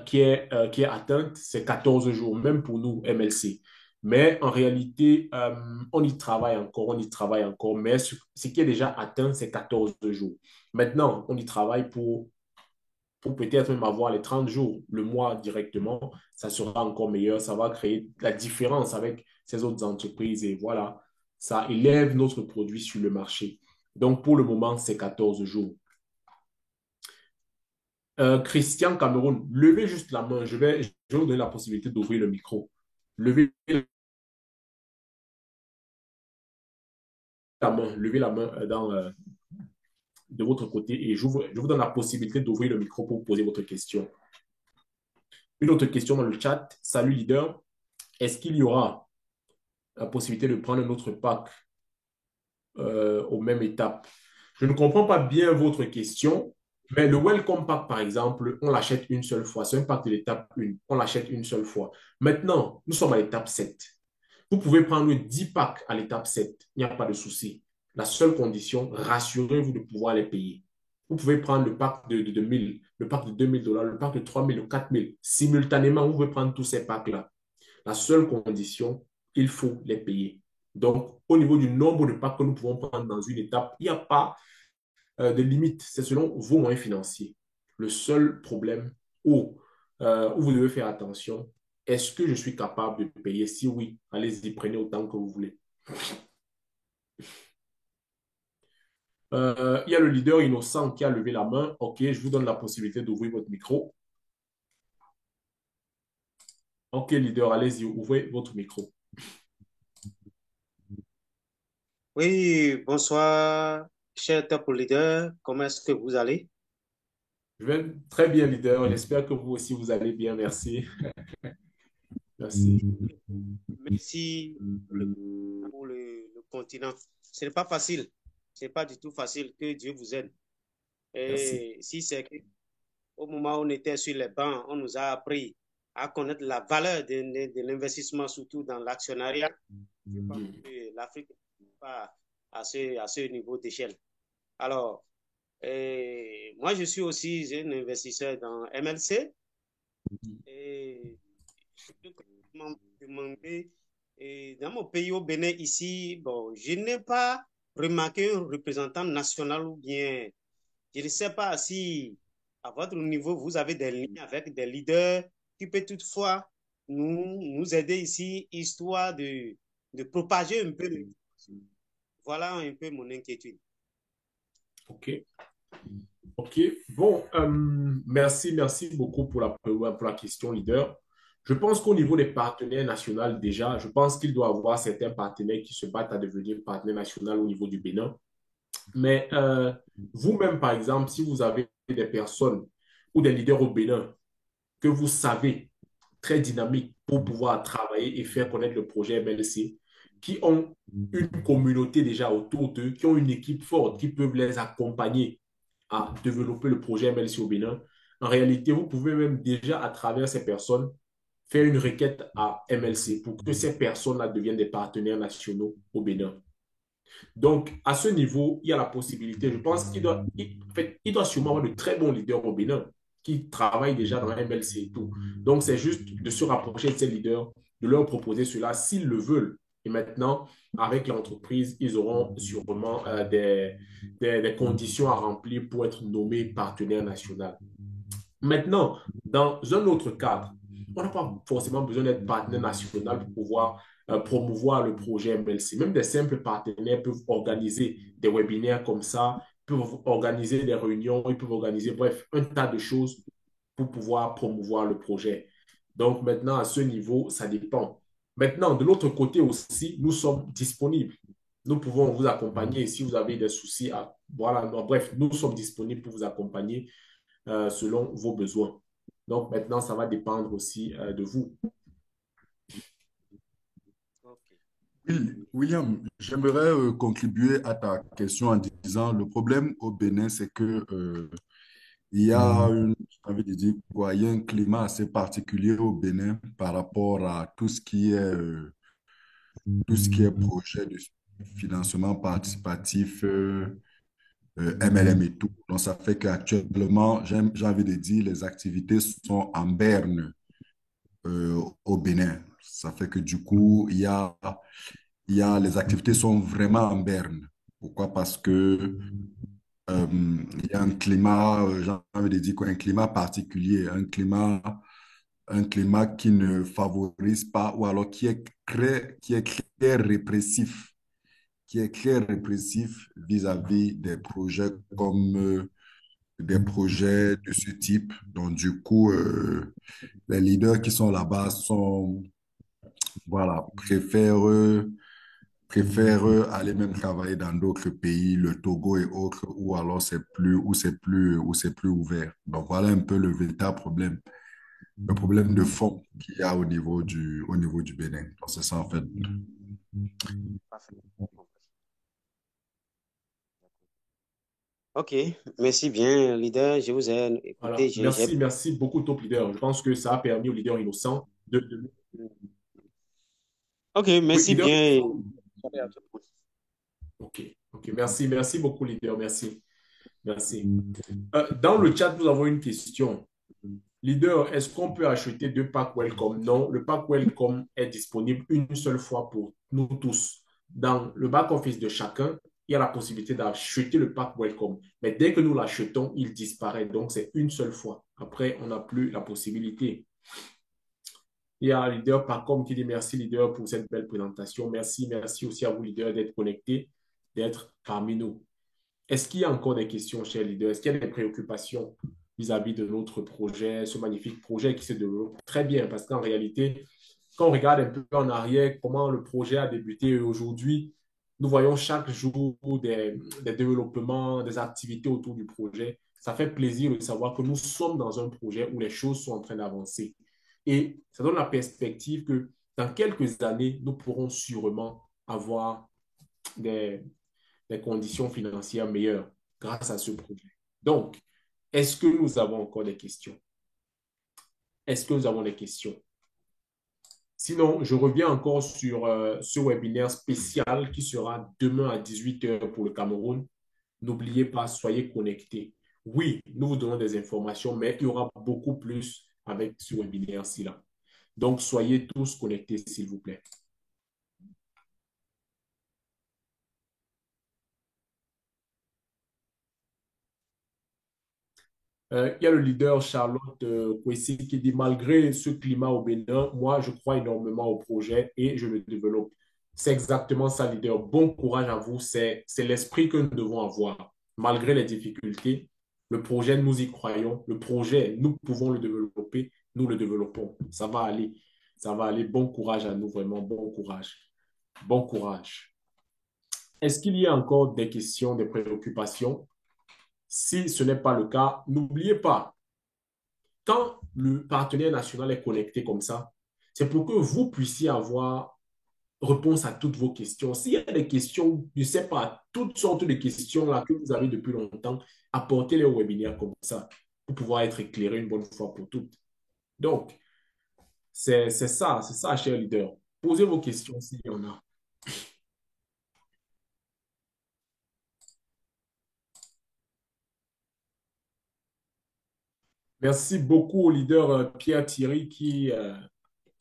qui est atteinte, c'est 14 jours, même pour nous, MLC. Mais en réalité, on y travaille encore, mais ce qui est déjà atteint, c'est 14 jours. Maintenant, on y travaille pour peut-être même avoir les 30 jours, le mois directement, ça sera encore meilleur, ça va créer la différence avec ces autres entreprises et voilà, ça élève notre produit sur le marché. Donc, pour le moment, c'est 14 jours. Christian Cameroun, levez juste la main. Je vais vous donner la possibilité d'ouvrir le micro. Levez levez la main de votre côté et je vous donne la possibilité d'ouvrir le micro pour poser votre question. Une autre question dans le chat. Salut leader, est-ce qu'il y aura la possibilité de prendre un autre pack aux mêmes étapes? Je ne comprends pas bien votre question, mais le Welcome Pack, par exemple, on l'achète une seule fois. C'est un pack de l'étape 1. On l'achète une seule fois. Maintenant, nous sommes à l'étape 7. Vous pouvez prendre 10 packs à l'étape 7. Il n'y a pas de souci. La seule condition, rassurez-vous de pouvoir les payer. Vous pouvez prendre le pack de 1000, le pack de $2000, le pack de 3000, le 4000. Simultanément, vous pouvez prendre tous ces packs-là. La seule condition, il faut les payer. Donc, au niveau du nombre de packs que nous pouvons prendre dans une étape, il n'y a pas de limite. C'est selon vos moyens financiers. Le seul problème où vous devez faire attention, est-ce que je suis capable de payer? Si oui, allez-y, prenez autant que vous voulez. Il y a le leader innocent qui a levé la main. OK, je vous donne la possibilité d'ouvrir votre micro. OK, leader, allez-y, ouvrez votre micro. Oui, bonsoir, cher top leader. Comment est-ce que vous allez? Je vais très bien, leader. J'espère que vous aussi, vous allez bien. Merci. Merci. Merci pour le continent. Ce n'est pas facile. Ce n'est pas du tout facile. Que Dieu vous aide. Merci. Et si c'est qu'au moment où on était sur les bancs, on nous a appris à connaître la valeur de l'investissement, surtout dans l'actionnariat, je pense que l'Afrique n'est pas à ce niveau d'échelle. Alors, moi, je suis aussi un investisseur dans MLC et je peux demander, dans mon pays au Bénin ici, bon, je n'ai pas remarqué un représentant national ou bien, je ne sais pas si à votre niveau, vous avez des liens avec des leaders qui peuvent toutefois nous aider ici, histoire de propager un peu. Voilà un peu mon inquiétude. OK. OK. Bon, merci beaucoup pour la question, leader. Je pense qu'au niveau des partenaires nationaux, déjà, je pense qu'il doit y avoir certains partenaires qui se battent à devenir partenaires nationaux au niveau du Bénin. Mais vous-même, par exemple, si vous avez des personnes ou des leaders au Bénin que vous savez très dynamiques pour pouvoir travailler et faire connaître le projet MLC, qui ont une communauté déjà autour d'eux, qui ont une équipe forte, qui peuvent les accompagner à développer le projet MLC au Bénin. En réalité, vous pouvez même déjà, à travers ces personnes, faire une requête à MLC pour que ces personnes-là deviennent des partenaires nationaux au Bénin. Donc, à ce niveau, il y a la possibilité, je pense il doit sûrement avoir de très bons leaders au Bénin qui travaillent déjà dans la MLC et tout. Donc, c'est juste de se rapprocher de ces leaders, de leur proposer cela s'ils le veulent. Et maintenant, avec l'entreprise, ils auront sûrement des conditions à remplir pour être nommés partenaire national. Maintenant, dans un autre cadre, on n'a pas forcément besoin d'être partenaire national pour pouvoir promouvoir le projet MLC. Même des simples partenaires peuvent organiser des webinaires comme ça, peuvent organiser des réunions, ils peuvent organiser, bref, un tas de choses pour pouvoir promouvoir le projet. Donc maintenant, à ce niveau, ça dépend. Maintenant, de l'autre côté aussi, nous sommes disponibles. Nous pouvons vous accompagner si vous avez des soucis. Voilà, bref, nous sommes disponibles pour vous accompagner selon vos besoins. Donc maintenant, ça va dépendre aussi de vous. William, j'aimerais contribuer à ta question en disant le problème au Bénin, c'est que il y a il y a un climat assez particulier au Bénin par rapport à tout ce qui est projet de financement participatif, MLM et tout. Donc, ça fait qu'actuellement, j'ai envie de dire, les activités sont en berne au Bénin. Ça fait que du coup, les activités sont vraiment en berne. Pourquoi? Parce que il y a un climat, j'ai envie de dire quoi, un climat particulier, un climat qui ne favorise pas, ou alors qui est très répressif, vis-à-vis des projets comme des projets de ce type. Donc, du coup, les leaders qui sont là-bas sont, voilà, préfèrent aller même travailler dans d'autres pays, le Togo et autres, où alors c'est plus ouvert. Donc, voilà un peu le véritable problème. Le problème de fond qu'il y a au niveau du Bénin. Donc, c'est ça, en fait. Parfait. OK, merci bien, leader. Je vous ai écouté. Voilà. Merci, merci beaucoup, Top Leader. Je pense que ça a permis au leader innocent OK, Oui, merci leader. bien. Ok, ok. Merci, merci beaucoup, leader. Merci, merci. Dans le chat, nous avons une question. Leader, est-ce qu'on peut acheter deux packs Welcome? Non, le pack Welcome est disponible une seule fois pour nous tous. Dans le back-office de chacun, il y a la possibilité d'acheter le pack Welcome. Mais dès que nous l'achetons, il disparaît. Donc, c'est une seule fois. Après, on n'a plus la possibilité. Il y a un leader Pacom qui dit merci, leader, pour cette belle présentation. Merci, merci aussi à vous, leader, d'être connecté, d'être parmi nous. Est-ce qu'il y a encore des questions, cher leader? Est-ce qu'il y a des préoccupations vis-à-vis de notre projet, ce magnifique projet qui se développe très bien? Parce qu'en réalité, quand on regarde un peu en arrière comment le projet a débuté aujourd'hui, nous voyons chaque jour des développements, des activités autour du projet. Ça fait plaisir de savoir que nous sommes dans un projet où les choses sont en train d'avancer. Et ça donne la perspective que dans quelques années, nous pourrons sûrement avoir des, des conditions financières meilleures grâce à ce projet. Donc, est-ce que nous avons encore des questions? Est-ce que nous avons des questions? Sinon, je reviens encore sur ce webinaire spécial qui sera demain à 18 heures pour le Cameroun. N'oubliez pas, soyez connectés. Oui, nous vous donnons des informations, mais il y aura beaucoup plus avec ce webinaire-ci là. Donc, soyez tous connectés, s'il vous plaît. Il y a le leader Charlotte Kwesi qui dit, malgré ce climat au Bénin, moi, je crois énormément au projet et je le développe. C'est exactement ça, leader. Bon courage à vous. C'est l'esprit que nous devons avoir. Malgré les difficultés, le projet, nous y croyons. Le projet, nous pouvons le développer. Nous le développons. Ça va aller. Ça va aller. Bon courage à nous, vraiment. Bon courage. Bon courage. Est-ce qu'il y a encore des questions, des préoccupations? Si ce n'est pas le cas, n'oubliez pas, quand le partenaire national est connecté comme ça, c'est pour que vous puissiez avoir réponse à toutes vos questions. S'il y a des questions, je ne sais pas, toutes sortes de questions là que vous avez depuis longtemps, apportez-les au webinaire comme ça pour pouvoir être éclairé une bonne fois pour toutes. Donc, c'est ça, cher leader. Posez vos questions s'il y en a. Merci beaucoup au leader Pierre Thierry qui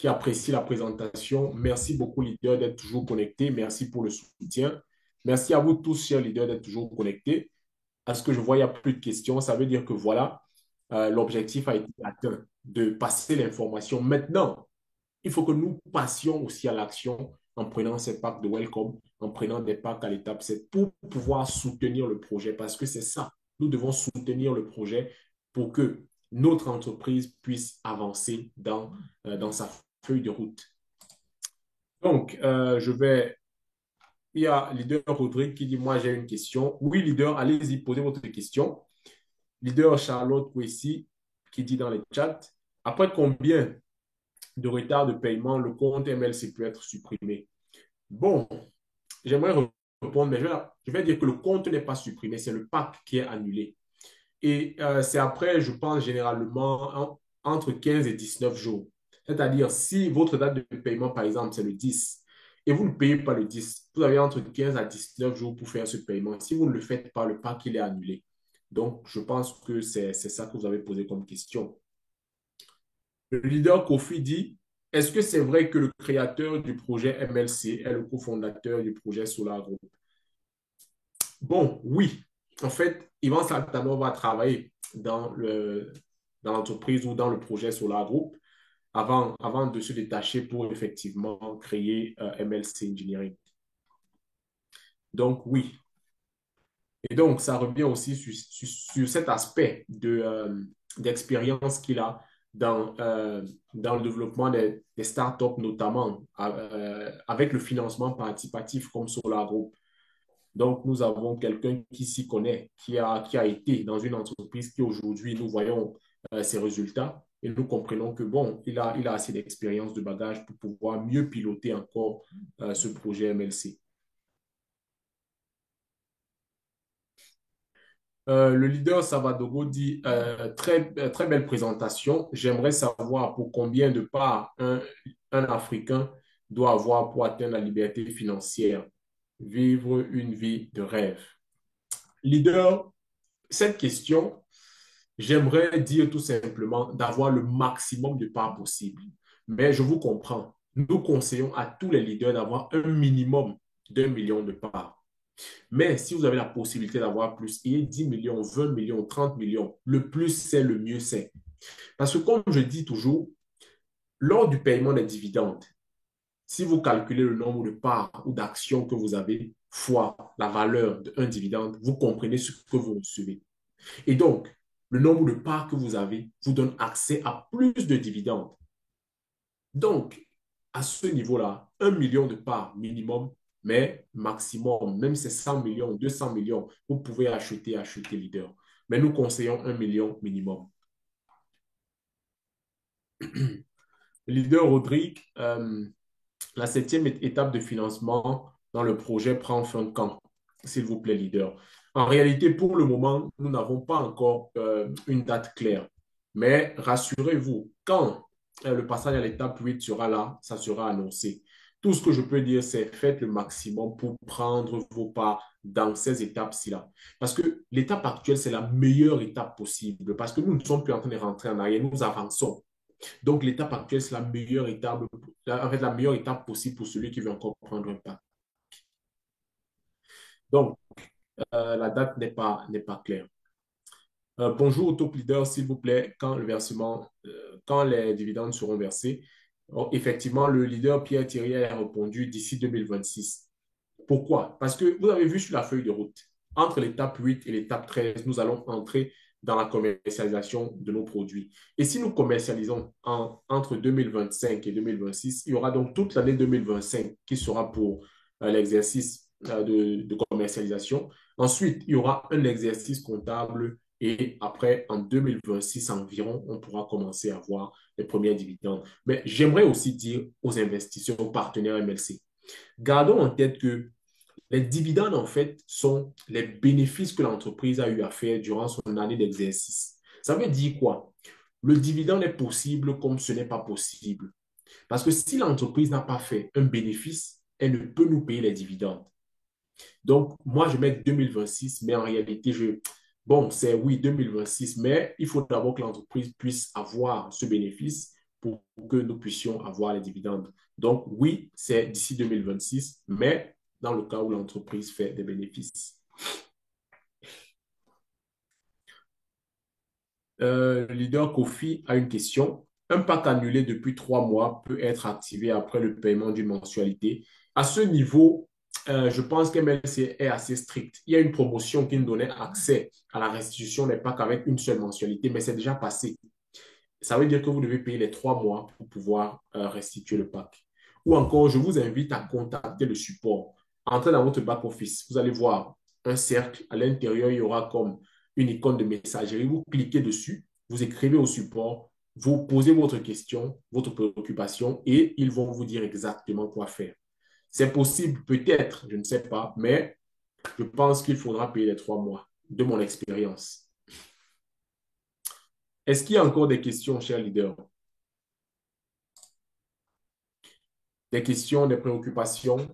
apprécie la présentation. Merci beaucoup, leader, d'être toujours connecté. Merci pour le soutien. Merci à vous tous, chers leaders, d'être toujours connectés. À ce que je vois, il n'y a plus de questions. Ça veut dire que voilà, l'objectif a été atteint de passer l'information. Maintenant, il faut que nous passions aussi à l'action en prenant ces packs de welcome, en prenant des packs à l'étape 7 pour pouvoir soutenir le projet parce que c'est ça. Nous devons soutenir le projet pour que notre entreprise puisse avancer dans sa feuille de route. Donc, il y a leader Rodrigue qui dit, moi j'ai une question. Oui, leader, allez-y, posez votre question. Leader Charlotte Kwesi qui dit dans le chat, après combien de retard de paiement, le compte MLC peut être supprimé? Bon, j'aimerais répondre, mais je vais dire que le compte n'est pas supprimé, c'est le pack qui est annulé. Et c'est après, je pense, généralement entre 15 et 19 jours. C'est-à-dire, si votre date de paiement, par exemple, c'est le 10 et vous ne payez pas le 10, vous avez entre 15 à 19 jours pour faire ce paiement. Si vous ne le faites pas, le pack, il est annulé. Donc, je pense que c'est ça que vous avez posé comme question. Le leader Kofi dit, est-ce que c'est vrai que le créateur du projet MLC est le cofondateur du projet Solar Group? Bon, oui. En fait, Ivan Saltanov va travailler dans l'entreprise ou dans le projet Solar Group avant de se détacher pour effectivement créer MLC Engineering. Donc, oui. Et donc, ça revient aussi sur cet aspect d'expérience qu'il a dans le développement des startups, notamment avec le financement participatif comme Solar Group. Donc, nous avons quelqu'un qui s'y connaît, qui a été dans une entreprise qui aujourd'hui, nous voyons ses résultats et nous comprenons que, bon, il a assez d'expérience, de bagage pour pouvoir mieux piloter encore ce projet MLC. Le leader Savadogo dit très belle présentation. J'aimerais savoir pour combien de parts un Africain doit avoir pour atteindre la liberté financière, vivre une vie de rêve. Leader, cette question, j'aimerais dire tout simplement d'avoir le maximum de parts possible. Mais je vous comprends. Nous conseillons à tous les leaders d'avoir un minimum d'1 million de parts. Mais si vous avez la possibilité d'avoir plus, et 10 millions, 20 millions, 30 millions, le plus c'est, le mieux c'est. Parce que comme je dis toujours, lors du paiement des dividendes, si vous calculez le nombre de parts ou d'actions que vous avez fois la valeur d'un dividende, vous comprenez ce que vous recevez. Et donc, le nombre de parts que vous avez vous donne accès à plus de dividendes. Donc, à ce niveau-là, 1 million de parts minimum, mais maximum, même si c'est 100 millions, 200 millions, vous pouvez acheter leader. Mais nous conseillons 1 million minimum. Leader Rodrigue, la 7e étape de financement dans le projet prend fin quand? S'il vous plaît, leader. En réalité, pour le moment, nous n'avons pas encore une date claire. Mais rassurez-vous, quand le passage à l'étape 8 sera là, ça sera annoncé. Tout ce que je peux dire, c'est faites le maximum pour prendre vos pas dans ces étapes-ci-là. Parce que l'étape actuelle, c'est la meilleure étape possible. Parce que nous ne sommes plus en train de rentrer en arrière, nous avançons. Donc, l'étape actuelle, c'est la meilleure étape, la meilleure étape possible pour celui qui veut encore prendre un pas. Donc, la date n'est pas claire. Bonjour au top leader, s'il vous plaît, quand les dividendes seront versés. Effectivement, le leader Pierre Thierry a répondu d'ici 2026. Pourquoi? Parce que vous avez vu sur la feuille de route, entre l'étape 8 et l'étape 13, nous allons entrer dans la commercialisation de nos produits. Et si nous commercialisons entre 2025 et 2026, il y aura donc toute l'année 2025 qui sera pour l'exercice de commercialisation. Ensuite, il y aura un exercice comptable et après, en 2026 environ, on pourra commencer à voir les premiers dividendes. Mais j'aimerais aussi dire aux investisseurs, aux partenaires MLC, gardons en tête que les dividendes, en fait, sont les bénéfices que l'entreprise a eu à faire durant son année d'exercice. Ça veut dire quoi? Le dividende est possible comme ce n'est pas possible. Parce que si l'entreprise n'a pas fait un bénéfice, elle ne peut nous payer les dividendes. Donc, moi, je mets 2026, mais en réalité, bon, c'est oui, 2026, mais il faut d'abord que l'entreprise puisse avoir ce bénéfice pour que nous puissions avoir les dividendes. Donc, oui, c'est d'ici 2026, mais dans le cas où l'entreprise fait des bénéfices. Le leader Kofi a une question. Un pack annulé depuis 3 mois peut être activé après le paiement d'une mensualité. À ce niveau, je pense qu'MLC est assez strict. Il y a une promotion qui nous donnait accès à la restitution des packs avec une seule mensualité, mais c'est déjà passé. Ça veut dire que vous devez payer les 3 mois pour pouvoir restituer le pack. Ou encore, je vous invite à contacter le support. Entrez dans votre back-office. Vous allez voir un cercle. À l'intérieur, il y aura comme une icône de messagerie. Vous cliquez dessus, vous écrivez au support, vous posez votre question, votre préoccupation et ils vont vous dire exactement quoi faire. C'est possible, peut-être, je ne sais pas, mais je pense qu'il faudra payer les 3 mois de mon expérience. Est-ce qu'il y a encore des questions, chers leaders? Des questions, des préoccupations?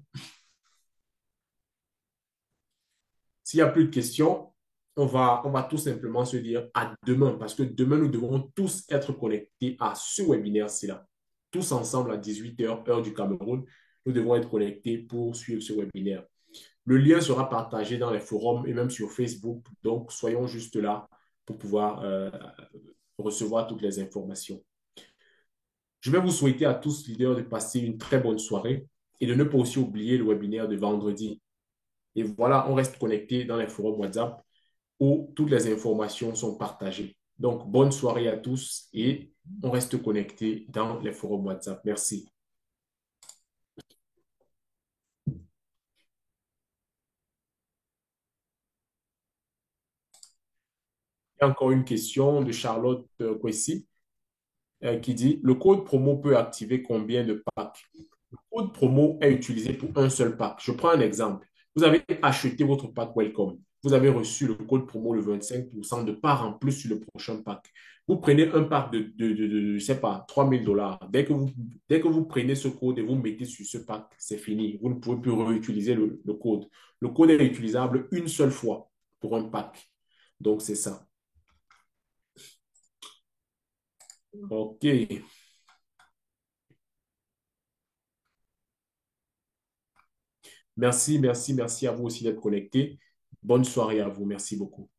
S'il n'y a plus de questions, on va tout simplement se dire à demain, parce que demain, nous devons tous être connectés à ce webinaire-ci-là. Tous ensemble à 18h, heure du Cameroun, nous devons être connectés pour suivre ce webinaire. Le lien sera partagé dans les forums et même sur Facebook, donc soyons juste là pour pouvoir recevoir toutes les informations. Je vais vous souhaiter à tous, leaders, de passer une très bonne soirée et de ne pas aussi oublier le webinaire de vendredi. Et voilà, on reste connecté dans les forums WhatsApp où toutes les informations sont partagées. Donc, bonne soirée à tous et on reste connecté dans les forums WhatsApp. Merci. Il y a encore une question de Charlotte Kwesi qui dit, le code promo peut activer combien de packs? Le code promo est utilisé pour un seul pack. Je prends un exemple. Vous avez acheté votre pack Welcome. Vous avez reçu le code promo de 25% de part en plus sur le prochain pack. Vous prenez un pack je ne sais pas, $3 000. Dès que vous prenez ce code et vous mettez sur ce pack, c'est fini. Vous ne pouvez plus réutiliser le code. Le code est utilisable une seule fois pour un pack. Donc, c'est ça. OK. Merci, merci, merci à vous aussi d'être connectés. Bonne soirée à vous. Merci beaucoup.